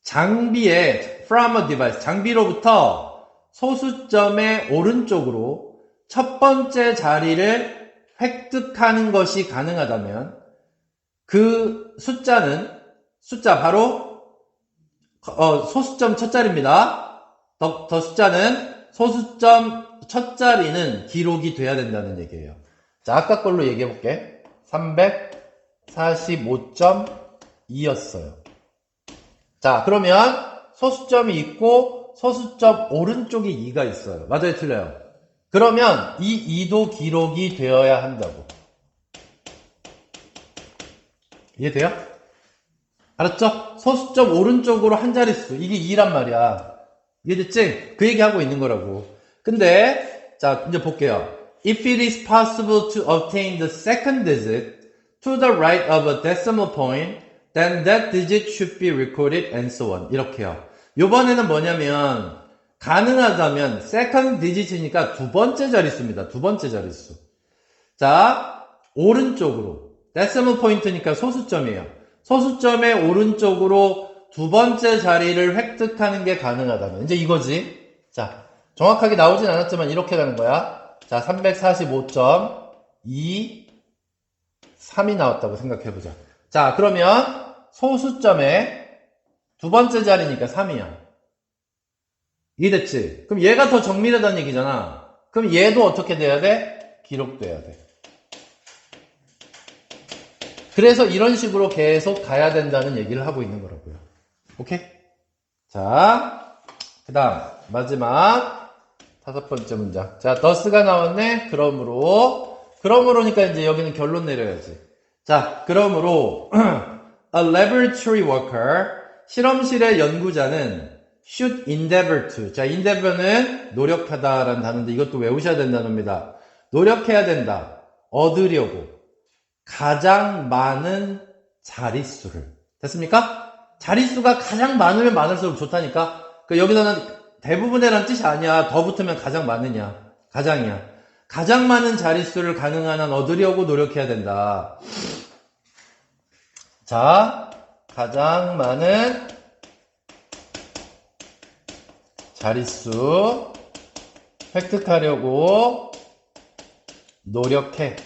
장비에 from a device, 장비로부터 소수점의 오른쪽으로 첫 번째 자리를 획득하는 것이 가능하다면 그 숫자 바로 소수점 첫 자리입니다. 더 숫자는 소수점 첫 자리는 기록이 돼야 된다는 얘기예요. 자, 아까 걸로 얘기해 볼게. 345.2였어요. 자, 그러면 소수점이 있고 소수점 오른쪽에 2가 있어요. 맞아요, 틀려요? 그러면 이 2도 기록이 되어야 한다고. 이해돼요? 알았죠? 소수점 오른쪽으로 한 자릿수, 이게 2란 말이야. 이해됐지? 그 얘기하고 있는 거라고. 근데 자, 이제 볼게요. If it is possible to obtain the second digit to the right of a decimal point, then that digit should be recorded and so on. 이렇게요. 요번에는 뭐냐면 가능하다면 second digit이니까 두 번째 자릿수입니다. 두 번째 자릿수. 자, 오른쪽으로 decimal point니까 소수점이에요. 소수점의 오른쪽으로 두 번째 자리를 획득하는 게 가능하다면 이제 이거지. 자, 정확하게 나오진 않았지만 이렇게 가는 거야. 자, 345.23이 나왔다고 생각해보자. 자, 그러면 소수점의 두 번째 자리니까 3이야. 이해됐지? 그럼 얘가 더 정밀하다는 얘기잖아. 그럼 얘도 어떻게 돼야 돼? 기록돼야 돼. 그래서 이런 식으로 계속 가야 된다는 얘기를 하고 있는 거라고요. 오케이? 자, 그 다음 마지막 다섯 번째 문장. 자, thus가 나왔네. 그러므로니까 이제 여기는 결론 내려야지. 자, 그러므로 a laboratory worker, 실험실의 연구자는 should endeavor to. 자, endeavor는 노력하다라는 단어인데 이것도 외우셔야 된다는 겁니다. 노력해야 된다. 얻으려고 가장 많은 자릿수를. 됐습니까? 자릿수가 가장 많으면 많을수록 좋다니까. 여기서는 대부분이라는 뜻이 아니야. 더 붙으면 가장 많으냐. 가장이야. 가장 많은 자릿수를 가능한 한 얻으려고 노력해야 된다. 자, 가장 많은 자릿수 획득하려고 노력해.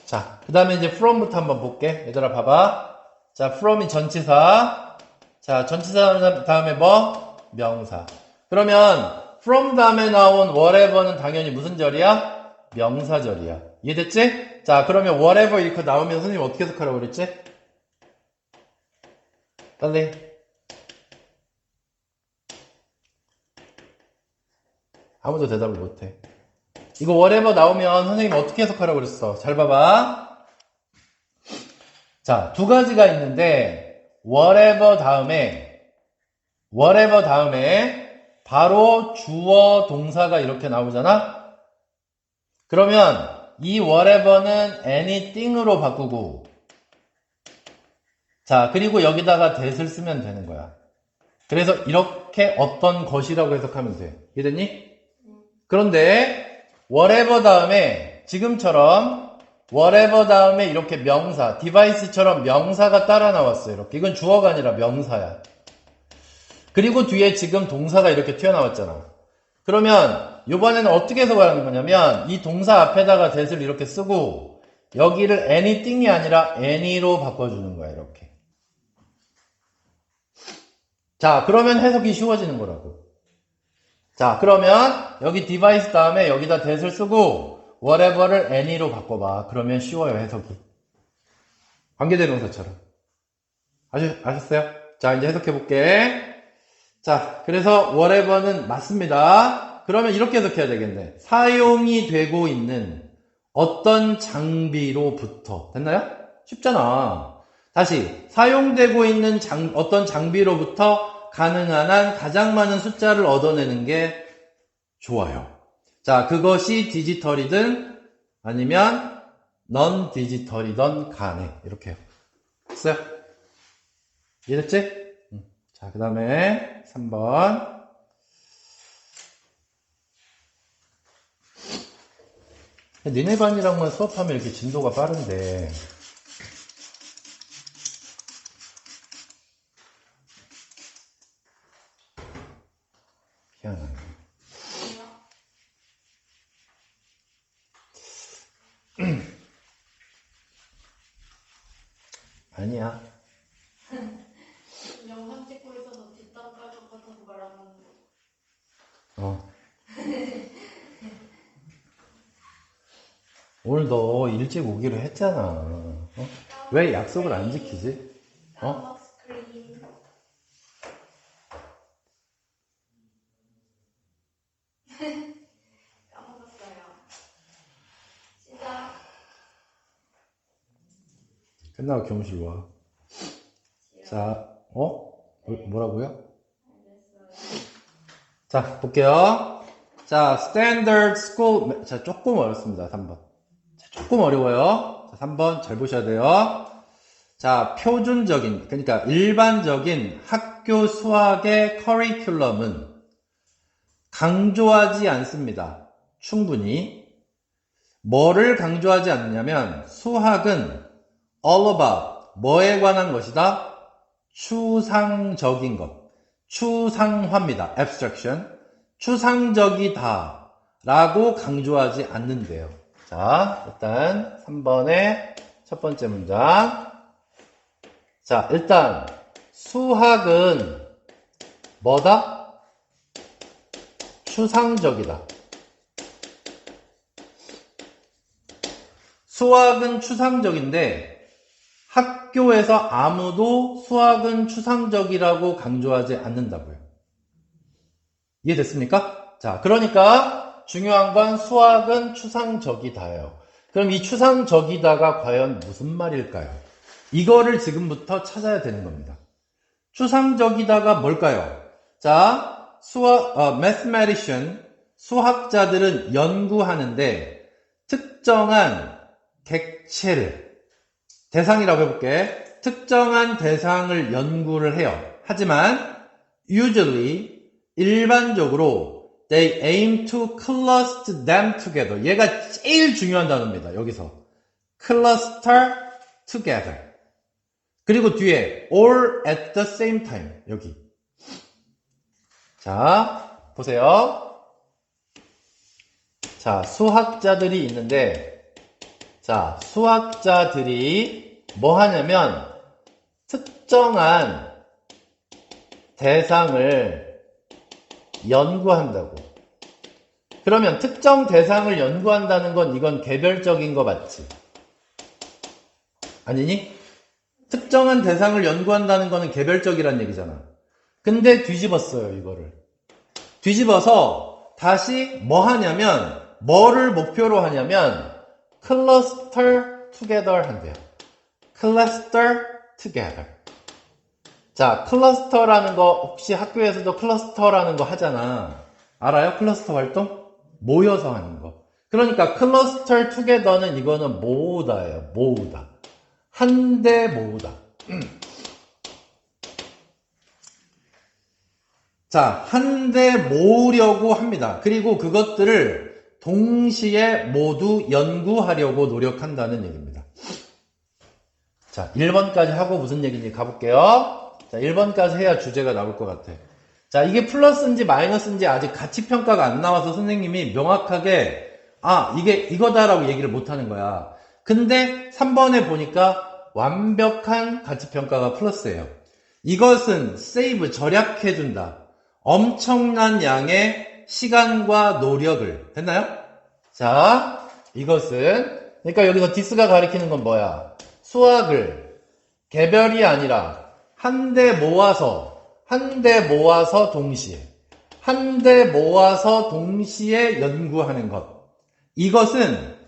자, 그 다음에 이제 from부터 한번 볼게. 얘들아, 봐봐. 자, from이 전치사. 자, 전치사 다음에 뭐? 명사. 그러면 from 다음에 나온 whatever는 당연히 무슨 절이야? 명사절이야. 이해됐지? 자, 그러면 whatever 이렇게 나오면 선생님 어떻게 해석하라고 그랬지? 빨리. 아무도 대답을 못해. 이거 whatever 나오면 선생님 어떻게 해석하라고 그랬어? 잘 봐봐. 자, 두 가지가 있는데 whatever 다음에 바로 주어 동사가 이렇게 나오잖아? 그러면 이 whatever는 anything으로 바꾸고 자, 그리고 여기다가 that을 쓰면 되는 거야. 그래서 이렇게 어떤 것이라고 해석하면 돼. 이해됐니? 그런데 whatever 다음에 지금처럼 whatever 다음에 이렇게 명사, device처럼 명사가 따라 나왔어요. 이렇게. 이건 주어가 아니라 명사야. 그리고 뒤에 지금 동사가 이렇게 튀어나왔잖아. 그러면 이번에는 어떻게 해석을 하는 거냐면 이 동사 앞에다가 that을 이렇게 쓰고 여기를 anything이 아니라 any로 바꿔주는 거야. 이렇게. 자, 그러면 해석이 쉬워지는 거라고. 자, 그러면 여기 device 다음에 여기다 that을 쓰고 whatever를 any로 바꿔봐. 그러면 쉬워요, 해석이. 관계대명사처럼. 아셨어요? 자, 이제 해석해볼게. 자, 그래서 whatever는 맞습니다. 그러면 이렇게 해석해야 되겠네. 사용이 되고 있는 어떤 장비로부터. 됐나요? 쉽잖아. 다시, 사용되고 있는 어떤 장비로부터 가능한 한 가장 많은 숫자를 얻어내는 게 좋아요. 자, 그것이 디지털이든 아니면 넌 디지털이든 간에. 이렇게 했어요? 이해됐지? 자, 그 다음에 3번. 니네 반이랑만 수업하면 이렇게 진도가 빠른데 희한하네. 아니야. 영상 찍고 있어서 뒷담 깔 것 같아서 말 안 하는 거. 오늘 너 일찍 오기로 했잖아. 왜 약속을 안 지키지? 스크린. 까먹었어요. 시작. 끝나고 교무실 와. 자, 뭐라고요? 알겠어요. 자, 볼게요. 자, standard school. 자, 조금 어렵습니다. 3번. 자, 조금 어려워요. 자, 3번 잘 보셔야 돼요. 자, 표준적인, 그러니까 일반적인 학교 수학의 커리큘럼은 강조하지 않습니다. 충분히. 뭐를 강조하지 않느냐면 수학은 all about 뭐에 관한 것이다? 추상적인 것. 추상화입니다. abstraction. 추상적이다 라고 강조하지 않는데요. 자, 일단 3번의 첫 번째 문장. 자, 일단 수학은 뭐다? 추상적이다. 수학은 추상적인데 학교에서 아무도 수학은 추상적이라고 강조하지 않는다고요. 이해됐습니까? 자, 그러니까 중요한 건 수학은 추상적이다예요. 그럼 이 추상적이다가 과연 무슨 말일까요? 이거를 지금부터 찾아야 되는 겁니다. 추상적이다가 뭘까요? 자, mathematician, 수학자들은 연구하는데 특정한 객체를, 대상이라고 해볼게. 특정한 대상을 연구를 해요. 하지만 usually, 일반적으로 they aim to cluster them together. 얘가 제일 중요한 단어입니다. 여기서. cluster together. 그리고 뒤에 all at the same time. 여기. 자, 보세요. 자, 수학자들이 있는데, 자, 수학자들이 뭐 하냐면, 특정한 대상을 연구한다고. 그러면 특정 대상을 연구한다는 건 이건 개별적인 거 맞지? 아니니? 특정한 대상을 연구한다는 거는 개별적이란 얘기잖아. 근데 뒤집었어요, 이거를. 뒤집어서 다시 뭐 하냐면, 뭐를 목표로 하냐면, cluster together 한대요. cluster together. 자, 클러스터라는 거 혹시 학교에서도 클러스터라는 거 하잖아. 알아요? 클러스터 활동? 모여서 하는 거. 그러니까 클러스터 투게더는 이거는 모으다예요. 모으다. 한데 모으다. 자, 한데 모으려고 합니다. 그리고 그것들을 동시에 모두 연구하려고 노력한다는 얘기입니다. 자, 1번까지 하고 무슨 얘기인지 가볼게요. 자, 1번까지 해야 주제가 나올 것 같아. 자, 이게 플러스인지 마이너스인지 아직 가치평가가 안 나와서 선생님이 명확하게 이게 이거다라고 얘기를 못 하는 거야. 근데 3번에 보니까 완벽한 가치평가가 플러스예요. 이것은 세이브, 절약해준다. 엄청난 양의 시간과 노력을. 됐나요? 자, 이것은 그러니까 여기서 디스가 가리키는 건 뭐야? 수학을 개별이 아니라 한데 모아서 동시에 연구하는 것. 이것은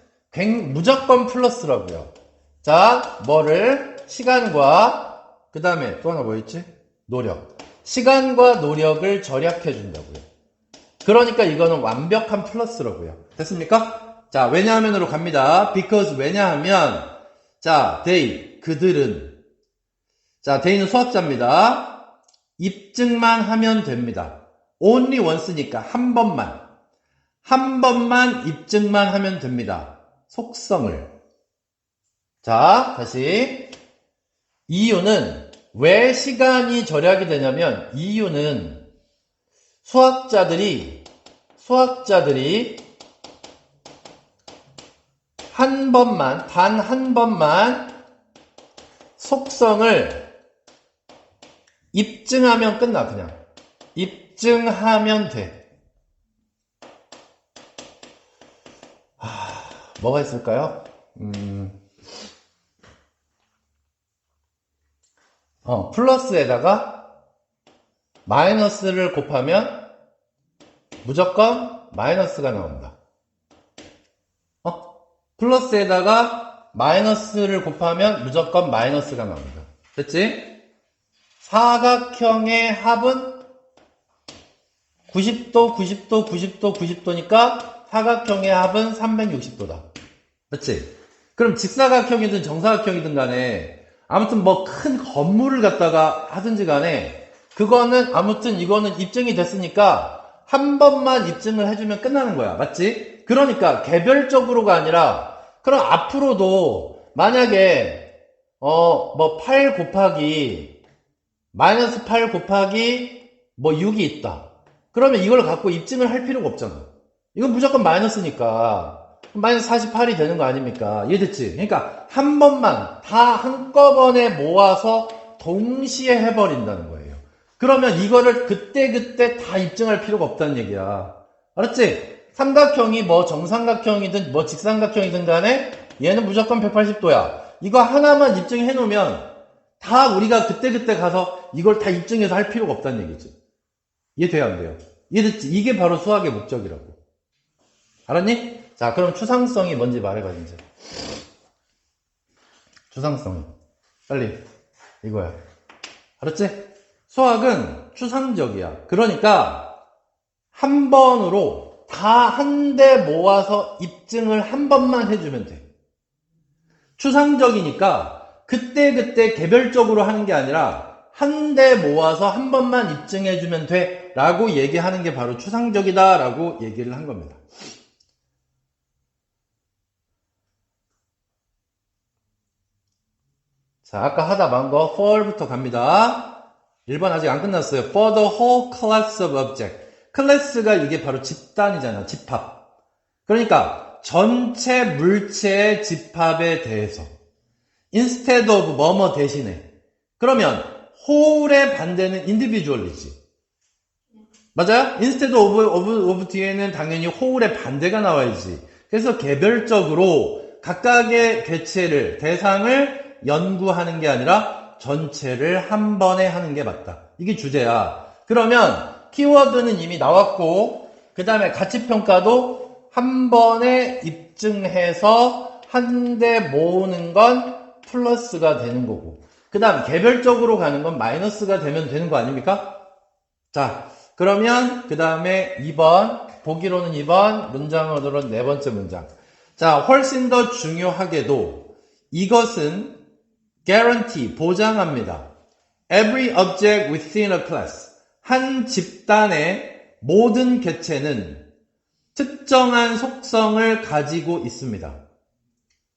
무조건 플러스라고요. 자, 뭐를 시간과 그 다음에 또 하나 뭐였지? 노력. 시간과 노력을 절약해 준다고요. 그러니까 이거는 완벽한 플러스라고요. 됐습니까? 자, 왜냐하면으로 갑니다. because 왜냐하면 자, 그들은 자, they는 수학자입니다. 입증만 하면 됩니다. only once니까 한 번만 입증만 하면 됩니다. 속성을. 자, 다시. 이유는 왜 시간이 절약이 되냐면 이유는 수학자들이 단 한 번만 속성을 입증하면 끝나. 그냥 입증하면 돼. 뭐가 있을까요? 플러스에다가 마이너스를 곱하면 무조건 마이너스가 나온다. 플러스에다가 마이너스를 곱하면 무조건 마이너스가 나온다. 됐지? 사각형의 합은 90도, 90도, 90도, 90도니까 사각형의 합은 360도다. 그렇지? 그럼 직사각형이든 정사각형이든 간에 아무튼 뭐 큰 건물을 갖다가 하든지 간에 그거는 아무튼 이거는 입증이 됐으니까 한 번만 입증을 해주면 끝나는 거야. 맞지? 그러니까 개별적으로가 아니라 그럼 앞으로도 만약에 뭐 8 곱하기 마이너스 8 곱하기 뭐 6이 있다. 그러면 이걸 갖고 입증을 할 필요가 없잖아. 이건 무조건 마이너스니까 마이너스 48이 되는 거 아닙니까? 이해됐지? 그러니까 한 번만 다 한꺼번에 모아서 동시에 해버린다는 거예요. 그러면 이거를 그때 다 입증할 필요가 없다는 얘기야. 알았지? 삼각형이 뭐 정삼각형이든 뭐 직삼각형이든 간에 얘는 무조건 180도야. 이거 하나만 입증해 놓으면 다 우리가 그때 가서 이걸 다 입증해서 할 필요가 없다는 얘기지. 이해돼요, 안 돼요? 이해됐지? 이게 바로 수학의 목적이라고. 알았니? 자, 그럼 추상성이 뭔지 말해봐, 이제. 추상성이. 빨리. 이거야. 알았지? 수학은 추상적이야. 그러니까, 한 번으로 다 한데 모아서 입증을 한 번만 해주면 돼. 추상적이니까, 그때 개별적으로 하는 게 아니라, 한데 모아서 한 번만 입증해주면 돼. 라고 얘기하는 게 바로 추상적이다. 라고 얘기를 한 겁니다. 자, 아까 하다 만 거 for부터 갑니다. 1번 아직 안 끝났어요. For the whole class of object. 클래스가 이게 바로 집단이잖아. 집합. 그러니까 전체 물체의 집합에 대해서 instead of 뭐뭐 대신에. 그러면 whole의 반대는 individual이지. 맞아요? instead of 뒤에는 당연히 whole의 반대가 나와야지. 그래서 개별적으로 각각의 개체를, 대상을 연구하는 게 아니라 전체를 한 번에 하는 게 맞다. 이게 주제야. 그러면 키워드는 이미 나왔고, 그 다음에 가치평가도 한 번에 입증해서 한 대 모으는 건 플러스가 되는 거고, 그 다음 개별적으로 가는 건 마이너스가 되면 되는 거 아닙니까? 자, 그러면 그 다음에 2번, 보기로는 2번, 문장으로는 네 번째 문장. 자, 훨씬 더 중요하게도 이것은 guarantee, 보장합니다. Every object within a class, 한 집단의 모든 개체는 특정한 속성을 가지고 있습니다.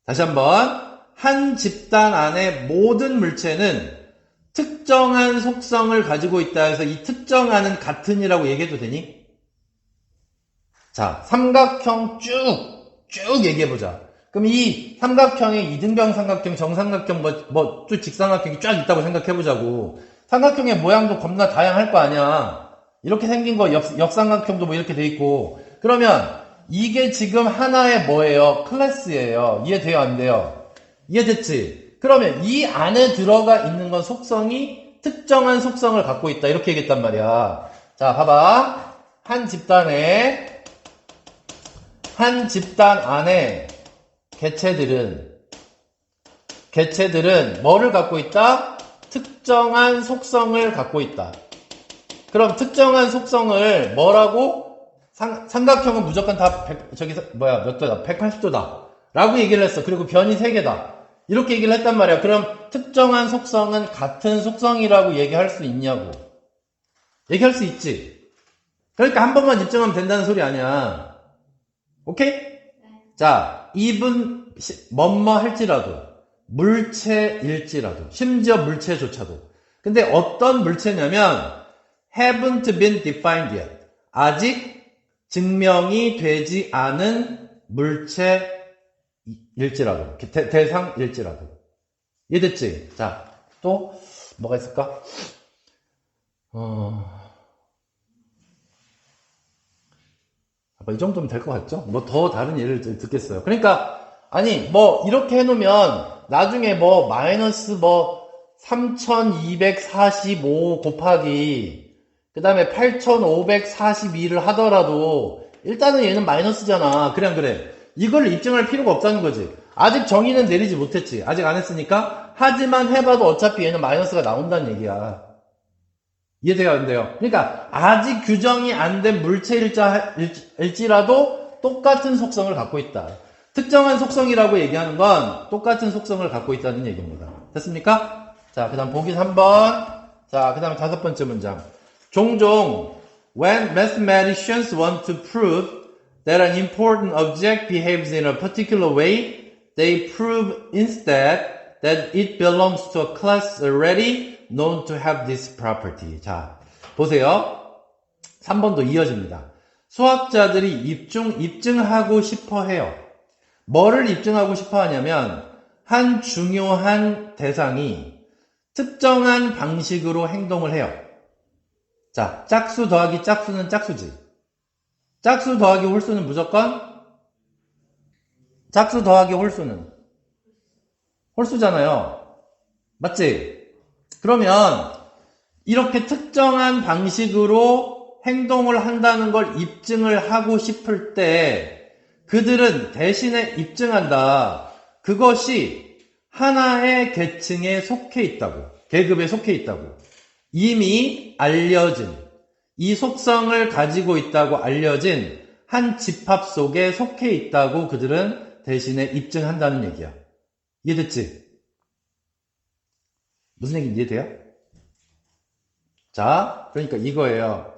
다시 한번, 한 집단 안에 모든 물체는 특정한 속성을 가지고 있다 해서 이 특정한은 같은이라고 얘기해도 되니? 자, 삼각형 쭉 얘기해보자. 그럼 이 삼각형에 이등병 삼각형, 정삼각형, 쭉 직삼각형이 쫙 있다고 생각해보자고. 삼각형의 모양도 겁나 다양할 거 아니야. 이렇게 생긴 거 역삼각형도 뭐 이렇게 돼 있고. 그러면 이게 지금 하나의 뭐예요? 클래스예요. 이해돼요? 안 돼요? 이해됐지? 그러면 이 안에 들어가 있는 건 속성이 특정한 속성을 갖고 있다. 이렇게 얘기했단 말이야. 자, 봐봐. 한 집단 안에 개체들은 뭐를 갖고 있다? 특정한 속성을 갖고 있다. 그럼 특정한 속성을 뭐라고? 삼각형은 무조건 다 몇 도다? 180도다. 라고 얘기를 했어. 그리고 변이 3개다. 이렇게 얘기를 했단 말이야. 그럼 특정한 속성은 같은 속성이라고 얘기할 수 있냐고. 얘기할 수 있지. 그러니까 한 번만 입증하면 된다는 소리 아니야. 오케이? 자, 이분 뭐뭐 할지라도, 물체일지라도, 심지어 물체조차도. 근데 어떤 물체냐면 haven't been defined yet. 아직 증명이 되지 않은 물체일지라도, 대상일지라도. 이해됐지? 자, 또 뭐가 있을까? 이 정도면 될 것 같죠? 뭐 더 다른 예를 듣겠어요. 그러니까 아니 뭐 이렇게 해놓으면 나중에 뭐 마이너스 뭐 3245 곱하기 그 다음에 8542를 하더라도 일단은 얘는 마이너스잖아. 그래 안 그래? 이걸 입증할 필요가 없다는 거지. 아직 정의는 내리지 못했지. 아직 안 했으니까. 하지만 해봐도 어차피 얘는 마이너스가 나온다는 얘기야. 이해돼요? 안 돼요? 그러니까 아직 규정이 안 된 물체일지라도 똑같은 속성을 갖고 있다. 특정한 속성이라고 얘기하는 건 똑같은 속성을 갖고 있다는 얘기입니다. 됐습니까? 자, 그 다음 보기 3번. 자, 그 다음에 5번째 문장. 종종 when mathematicians want to prove that an important object behaves in a particular way, they prove instead that it belongs to a class already known to have this property. 자, 보세요. 3번도 이어집니다. 수학자들이 입증하고 싶어 해요. 뭐를 입증하고 싶어 하냐면 한 중요한 대상이 특정한 방식으로 행동을 해요. 자, 짝수 더하기 짝수는 짝수지. 짝수 더하기 홀수는 무조건 짝수 더하기 홀수는 홀수잖아요. 맞지? 그러면 이렇게 특정한 방식으로 행동을 한다는 걸 입증을 하고 싶을 때 그들은 대신에 입증한다. 그것이 하나의 계층에 속해 있다고. 계급에 속해 있다고. 이미 알려진, 이 속성을 가지고 있다고 알려진 한 집합 속에 속해 있다고 그들은 대신에 입증한다는 얘기야. 이해됐지? 무슨 얘기인지 이해돼요? 자, 그러니까 이거예요.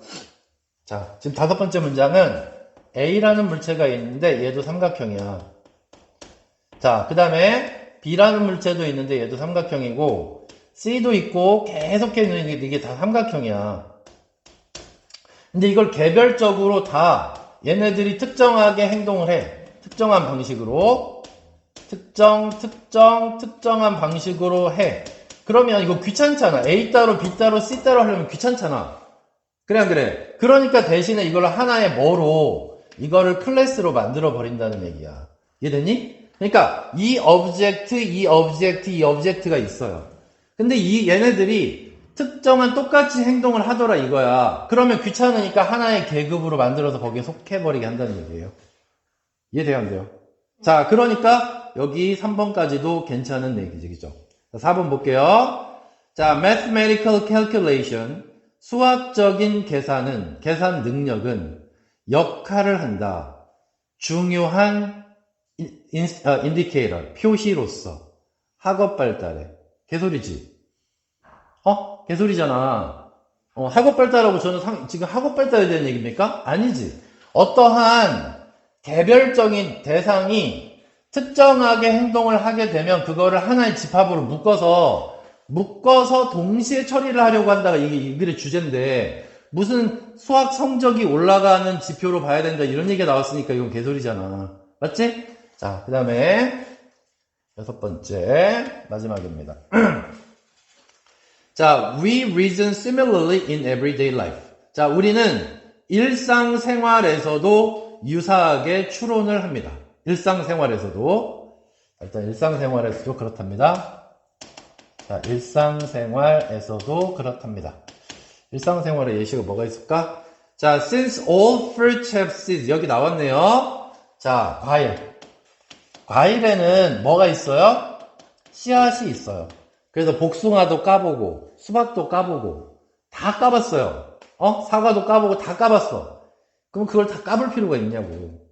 자, 지금 5번째 문장은 A라는 물체가 있는데 얘도 삼각형이야. 자, 그 다음에 B라는 물체도 있는데 얘도 삼각형이고 C도 있고 계속해서 이게 다 삼각형이야. 근데 이걸 개별적으로 다 얘네들이 특정하게 행동을 해. 특정한 방식으로. 특정한 방식으로 해. 그러면 이거 귀찮잖아. A 따로, B 따로, C 따로 하려면 귀찮잖아. 그래, 안 그래? 그러니까 대신에 이걸 하나의 뭐로, 이거를 클래스로 만들어 버린다는 얘기야. 이해됐니? 그러니까 이 오브젝트가 있어요. 근데 얘네들이 특정한 똑같이 행동을 하더라 이거야. 그러면 귀찮으니까 하나의 계급으로 만들어서 거기에 속해버리게 한다는 얘기예요. 이해돼요, 안 돼요? 자, 그러니까 여기 3번까지도 괜찮은 얘기죠. 자, 4번 볼게요. 자, mathematical calculation, 수학적인 계산 능력은 역할을 한다. 중요한 indicator, 표시로서 학업 발달에. 개소리지? 개소리잖아. 학업 발달하고 저는 지금 학업 발달에 대한 얘기입니까? 아니지. 어떠한 개별적인 대상이 특정하게 행동을 하게 되면 그거를 하나의 집합으로 묶어서 동시에 처리를 하려고 한다가 이게 이 글의 주제인데 무슨 수학 성적이 올라가는 지표로 봐야 된다 이런 얘기가 나왔으니까 이건 개소리잖아. 맞지? 자, 그 다음에 6번째 마지막입니다. 자, we reason similarly in everyday life. 자, 우리는 일상생활에서도 유사하게 추론을 합니다. 일상생활에서도 그렇답니다. 자, 일상생활에서도 그렇답니다. 일상생활의 예시가 뭐가 있을까? 자, since all fruits have seeds. 여기 나왔네요. 자, 과일에는 뭐가 있어요? 씨앗이 있어요. 그래서 복숭아도 까보고 수박도 까보고 다 까봤어요. 사과도 까보고 다 까봤어. 그럼 그걸 다 까볼 필요가 있냐고.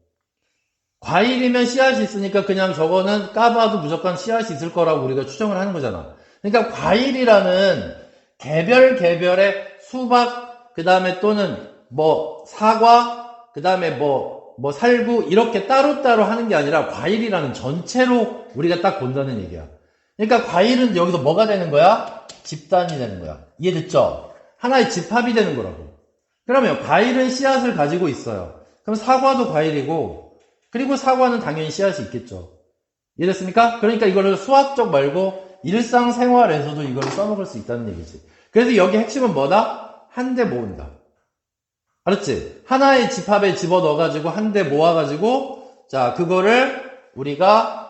과일이면 씨앗이 있으니까 그냥 저거는 까봐도 무조건 씨앗이 있을 거라고 우리가 추정을 하는 거잖아. 그러니까 과일이라는 개별의 수박, 그 다음에 또는 뭐 사과, 그 다음에 뭐 살구 이렇게 따로따로 하는 게 아니라 과일이라는 전체로 우리가 딱 본다는 얘기야. 그러니까 과일은 여기서 뭐가 되는 거야? 집단이 되는 거야. 이해됐죠? 하나의 집합이 되는 거라고. 그러면 과일은 씨앗을 가지고 있어요. 그럼 사과도 과일이고, 그리고 사과는 당연히 씨앗이 있겠죠. 이해됐습니까? 그러니까 이거를 수학적 말고 일상생활에서도 이걸 써먹을 수 있다는 얘기지. 그래서 여기 핵심은 뭐다? 한데 모은다. 알았지? 하나의 집합에 집어넣어가지고 한데 모아가지고 자 그거를 우리가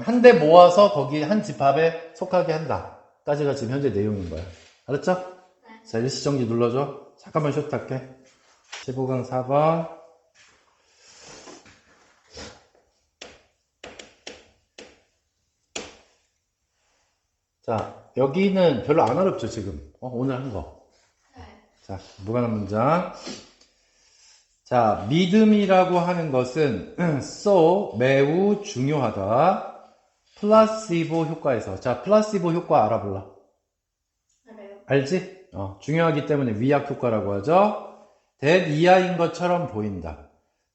한데 모아서 거기 한 집합에 속하게 한다. 까지가 지금 현재 내용인 거야. 알았죠? 네. 자, 일시정지 눌러줘. 잠깐만 쇼트 할게. 15강 4번. 자, 여기는 별로 안 어렵죠, 지금. 오늘 한 거. 네. 자, 무관한 문장. 자, 믿음이라고 하는 것은 so 매우 중요하다. 플라시보 효과에서. 자, 플라시보 효과 알아볼라. 알아요. 알지? 중요하기 때문에 위약 효과라고 하죠. 대이하인 것처럼 보인다.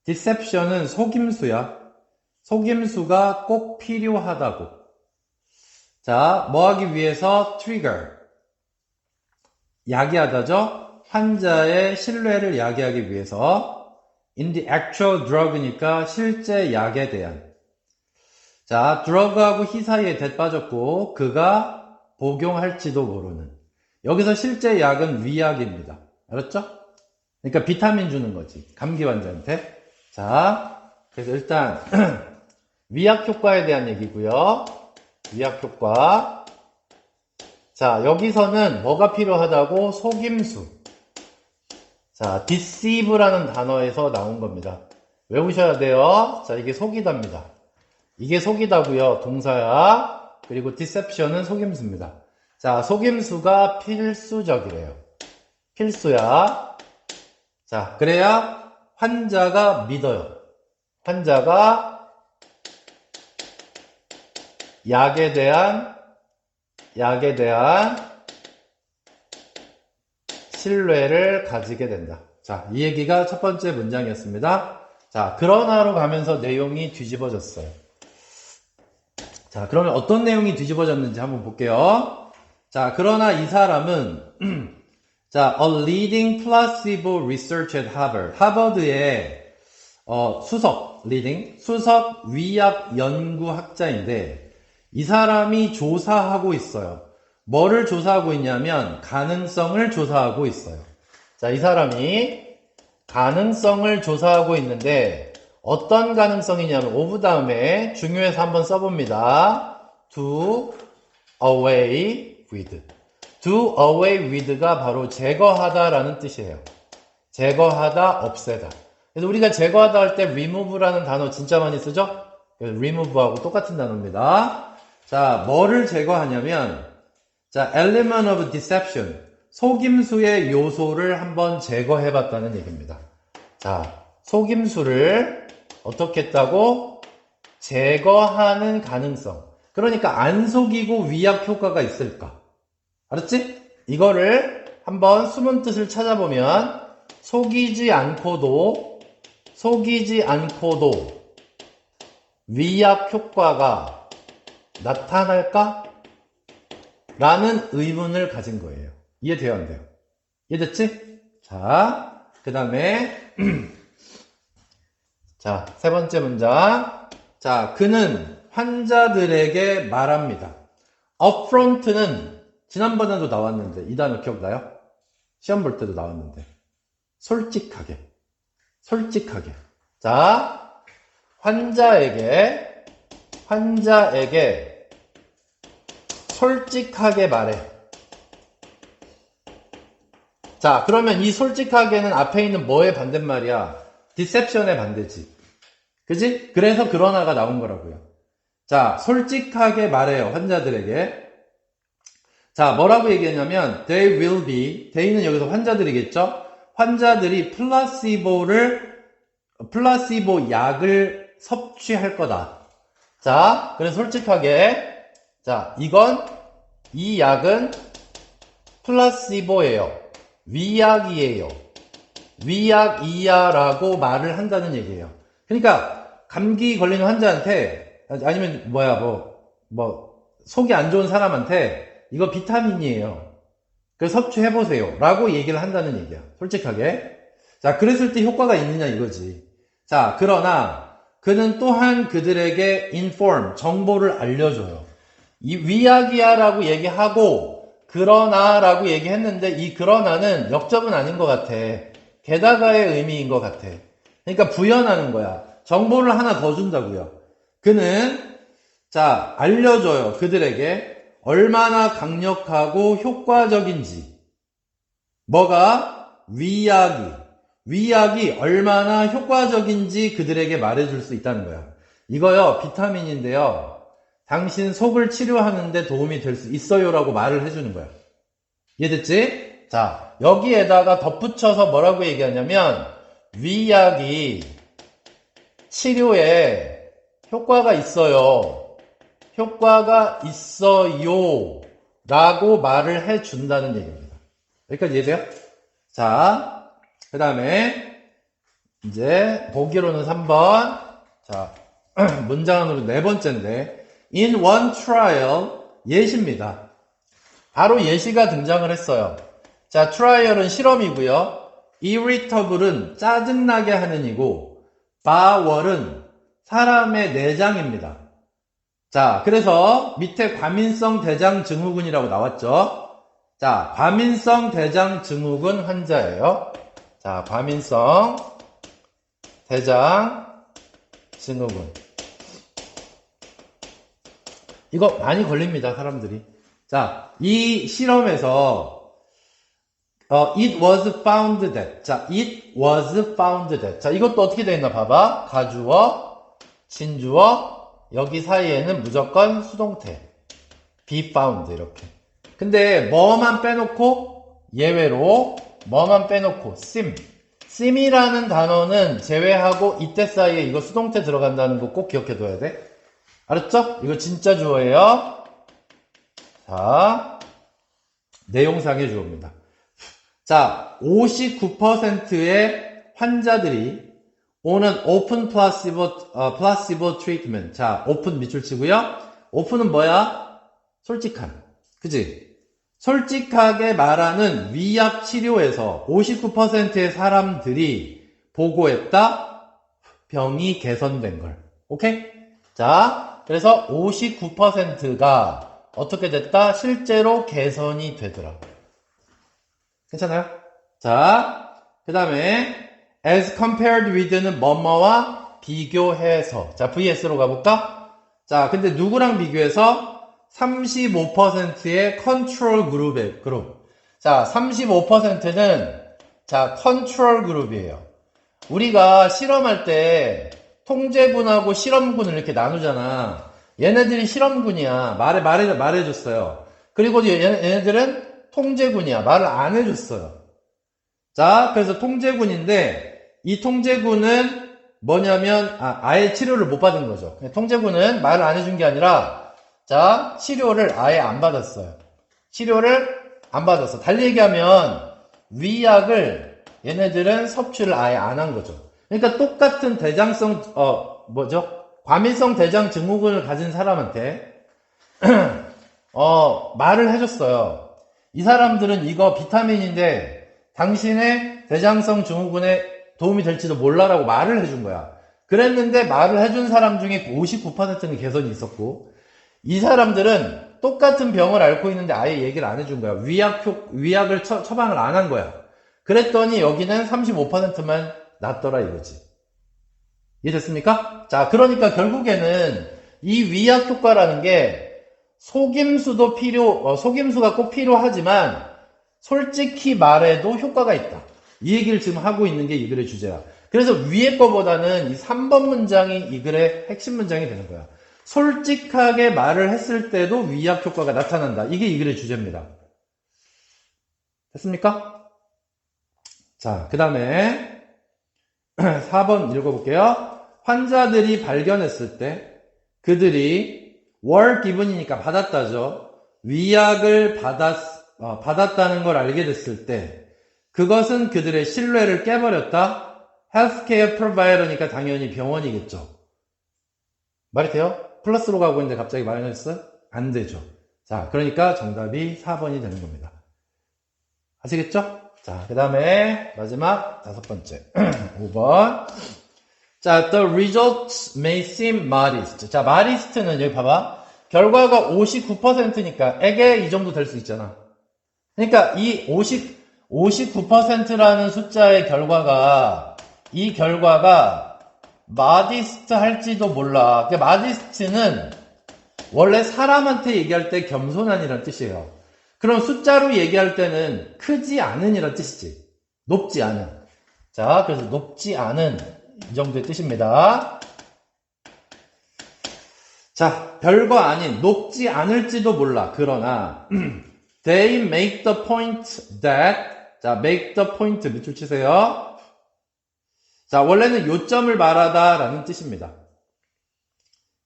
디셉션은 속임수야. 속임수가 꼭 필요하다고. 자, 뭐 하기 위해서? trigger. 야기하다죠? 환자의 신뢰를 야기하기 위해서. in the actual drug니까 실제 약에 대한. 자, drug하고 he 사이에 대 빠졌고 그가 복용할지도 모르는. 여기서 실제 약은 위약입니다. 알았죠? 그러니까 비타민 주는 거지. 감기 환자한테. 자, 그래서 일단 위약 효과에 대한 얘기고요. 위약 효과. 자, 여기서는 뭐가 필요하다고? 속임수. 자, deceive라는 단어에서 나온 겁니다. 외우셔야 돼요. 자, 이게 속이다입니다. 이게 속이다고요. 동사야. 그리고 deception은 속임수입니다. 자, 속임수가 필수적이래요. 필수야. 자, 그래야 환자가 믿어요. 환자가 약에 대한 신뢰를 가지게 된다. 자, 이 얘기가 첫 번째 문장이었습니다. 자, 그러나로 가면서 내용이 뒤집어졌어요. 자, 그러면 어떤 내용이 뒤집어졌는지 한번 볼게요. 자, 그러나 이 사람은 자, a leading placebo research at Harvard. 하버드의 수석 위약 연구학자인데, 이 사람이 조사하고 있어요. 뭐를 조사하고 있냐면, 가능성을 조사하고 있어요. 자, 이 사람이 가능성을 조사하고 있는데, 어떤 가능성이냐면, 오브 다음에 중요해서 한번 써봅니다. do away with. do away with가 바로 제거하다라는 뜻이에요. 제거하다, 없애다. 그래서 우리가 제거하다 할 때 remove라는 단어 진짜 많이 쓰죠? remove하고 똑같은 단어입니다. 자, 뭐를 제거하냐면, 자, element of deception. 속임수의 요소를 한번 제거해봤다는 얘기입니다. 자, 속임수를 어떻게 했다고? 제거하는 가능성. 그러니까 안 속이고 위약 효과가 있을까? 알았지? 이거를 한번 숨은 뜻을 찾아보면 속이지 않고도 위약 효과가 나타날까? 라는 의문을 가진 거예요. 이해돼요, 안 돼요? 이해됐지? 자, 그 다음에 자, 세 번째 문장. 자, 그는 환자들에게 말합니다. upfront는 지난번에도 나왔는데 이 단어 기억나요? 시험 볼 때도 나왔는데 솔직하게. 자, 환자에게 솔직하게 말해. 자, 그러면 이 솔직하게는 앞에 있는 뭐의 반대말이야? 디셉션의 반대지. 그지? 그래서 그러나가 나온 거라고요. 자, 솔직하게 말해요. 환자들에게. 자, 뭐라고 얘기했냐면 they will be, they는 여기서 환자들이겠죠? 환자들이 플라시보 약을 섭취할 거다. 자, 그래서 솔직하게, 자, 이 약은 플라시보예요. 위약이에요. 위약이야 라고 말을 한다는 얘기예요. 그러니까 감기 걸리는 환자한테, 아니면 속이 안 좋은 사람한테 이거 비타민이에요. 그래서 섭취해보세요 라고 얘기를 한다는 얘기야. 솔직하게. 자, 그랬을 때 효과가 있느냐 이거지. 자, 그러나 그는 또한 그들에게 inform, 정보를 알려줘요. 이 위약이야 라고 얘기하고 그러나 라고 얘기했는데 이 그러나는 역접은 아닌 것 같아. 게다가의 의미인 것 같아. 그러니까 부연하는 거야. 정보를 하나 더 준다고요. 그는 자, 알려줘요. 그들에게 얼마나 강력하고 효과적인지. 뭐가? 위약이 얼마나 효과적인지 그들에게 말해줄 수 있다는 거야. 이거요, 비타민인데요. 당신 속을 치료하는데 도움이 될 수 있어요 라고 말을 해주는 거야. 이해됐지? 자, 여기에다가 덧붙여서 뭐라고 얘기하냐면 위약이 치료에 효과가 있어요 라고 말을 해준다는 얘기입니다. 여기까지 이해돼요? 자, 그 다음에 이제 보기로는 3번. 자, 문장으로 네 번째인데 in one trial, 예시입니다. 바로 예시가 등장을 했어요. 자, 트라이얼은 실험이고요. irritable은 짜증나게 하는 이고 bowel은 사람의 내장입니다. 자, 그래서 밑에 과민성 대장 증후군이라고 나왔죠. 자, 과민성 대장 증후군 환자예요. 자, 과민성 대장 증후군. 이거 많이 걸립니다, 사람들이. 자, 이 실험에서 it was found that. 자, it was found that. 자, 이것도 어떻게 되어 있나 봐봐. 가주어, 진주어, 여기 사이에는 무조건 수동태. be found 이렇게. 근데 뭐만 빼놓고 예외로 뭐만 빼놓고 sim이라는 단어는 제외하고 이때 사이에 이거 수동태 들어간다는 거 꼭 기억해둬야 돼. 알았죠? 이거 진짜 주어예요. 자, 내용상의 주어입니다. 자, 59%의 환자들이 오는 오픈 플라시보 트리트먼트. 자, 오픈 밑줄 치고요. 오픈은 뭐야? 솔직한. 그지? 솔직하게 말하는 위약 치료에서 59%의 사람들이 보고했다. 병이 개선된 걸. 오케이? 자, 그래서 59%가 어떻게 됐다? 실제로 개선이 되더라. 괜찮아요? 자, 그 다음에 as compared with는 뭐뭐와 비교해서. 자, vs로 가볼까? 자, 근데 누구랑 비교해서? 35%의 컨트롤 그룹. 자, 35%는 자, 컨트롤 그룹이에요. 우리가 실험할 때 통제군하고 실험군을 이렇게 나누잖아. 얘네들이 실험군이야. 말해줬어요. 그리고 얘네들은 통제군이야. 말을 안 해줬어요. 자, 그래서 통제군인데 이 통제군은 뭐냐면 아예 치료를 못 받은 거죠. 통제군은 말을 안 해준 게 아니라 자, 치료를 아예 안 받았어요. 치료를 안 받았어. 달리 얘기하면 위약을 얘네들은 섭취를 아예 안 한 거죠. 그러니까 똑같은 과민성 대장 증후군을 가진 사람한테 말을 해줬어요. 이 사람들은 이거 비타민인데 당신의 대장성 증후군에 도움이 될지도 몰라라고 말을 해준 거야. 그랬는데 말을 해준 사람 중에 59%는 개선이 있었고 이 사람들은 똑같은 병을 앓고 있는데 아예 얘기를 안 해준 거야. 위약을 처방을 안 한 거야. 그랬더니 여기는 35%만 낫더라 이거지. 이해됐습니까? 자, 그러니까 결국에는 이 위약 효과라는 게 속임수가 꼭 필요하지만 솔직히 말해도 효과가 있다. 이 얘기를 지금 하고 있는 게 이 글의 주제야. 그래서 위에 거보다는 이 3번 문장이 이 글의 핵심 문장이 되는 거야. 솔직하게 말을 했을 때도 위약 효과가 나타난다. 이게 이 글의 주제입니다. 됐습니까? 자, 그 다음에 4번 읽어볼게요. 환자들이 발견했을 때 그들이 were given이니까 받았다죠. 위약을 받았다는 걸 알게 됐을 때 그것은 그들의 신뢰를 깨버렸다. healthcare provider니까 당연히 병원이겠죠. 말이 돼요? 플러스로 가고 있는데 갑자기 마이너스? 안 되죠. 자, 그러니까 정답이 4번이 되는 겁니다. 아시겠죠? 자, 그 다음에 마지막 5번째 5번. 자, the results may seem modest. 자, modest는 여기 봐봐. 결과가 59%니까 에게 이 정도 될 수 있잖아. 그러니까 이 59%라는 숫자의 이 결과가 modest 할지도 몰라. 그러니까 modest는 원래 사람한테 얘기할 때 겸손한이란 뜻이에요. 그럼 숫자로 얘기할 때는 크지 않은이란 뜻이지. 높지 않은. 자, 그래서 높지 않은 이 정도의 뜻입니다. 자, 별거 아닌 높지 않을지도 몰라. 그러나 they make the point that 자, make the point 밑줄 치세요. 자, 원래는 요점을 말하다 라는 뜻입니다.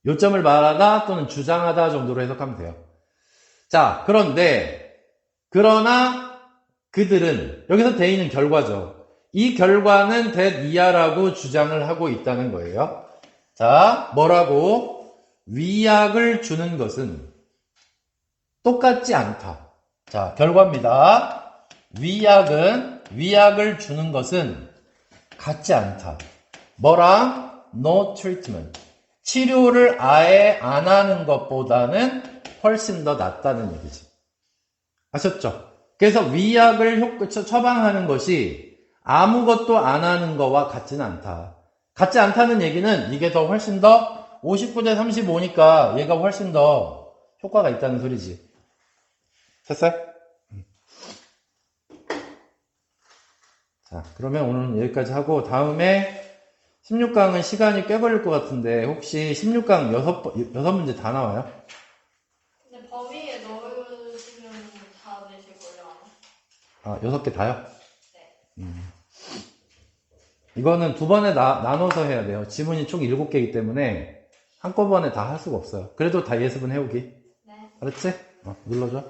요점을 말하다 또는 주장하다 정도로 해석하면 돼요. 자, 그러나 그들은 여기서 they는 결과죠. 이 결과는 that 이하라고 주장을 하고 있다는 거예요. 자, 뭐라고? 위약을 주는 것은 똑같지 않다. 자, 결과입니다. 위약을 주는 것은 같지 않다. 뭐랑? No treatment. 치료를 아예 안 하는 것보다는 훨씬 더 낫다는 얘기지. 아셨죠? 그래서 위약을 처방하는 것이 아무것도 안 하는 거와 같지는 않다. 같지 않다는 얘기는 이게 더 훨씬 더 59대 35니까 얘가 훨씬 더 효과가 있다는 소리지. 됐어요? 자, 그러면 오늘은 여기까지 하고 다음에 16강은 시간이 꽤 걸릴 것 같은데 혹시 16강 6문제 다 나와요? 근데 범위에 넣으시면 다 내실걸요? 아, 6개 다요? 네. 이거는 두 번에 나눠서 해야 돼요. 지문이 총 7개이기 때문에 한꺼번에 다 할 수가 없어요. 그래도 다 예습은 해오기. 네. 알았지? 눌러줘.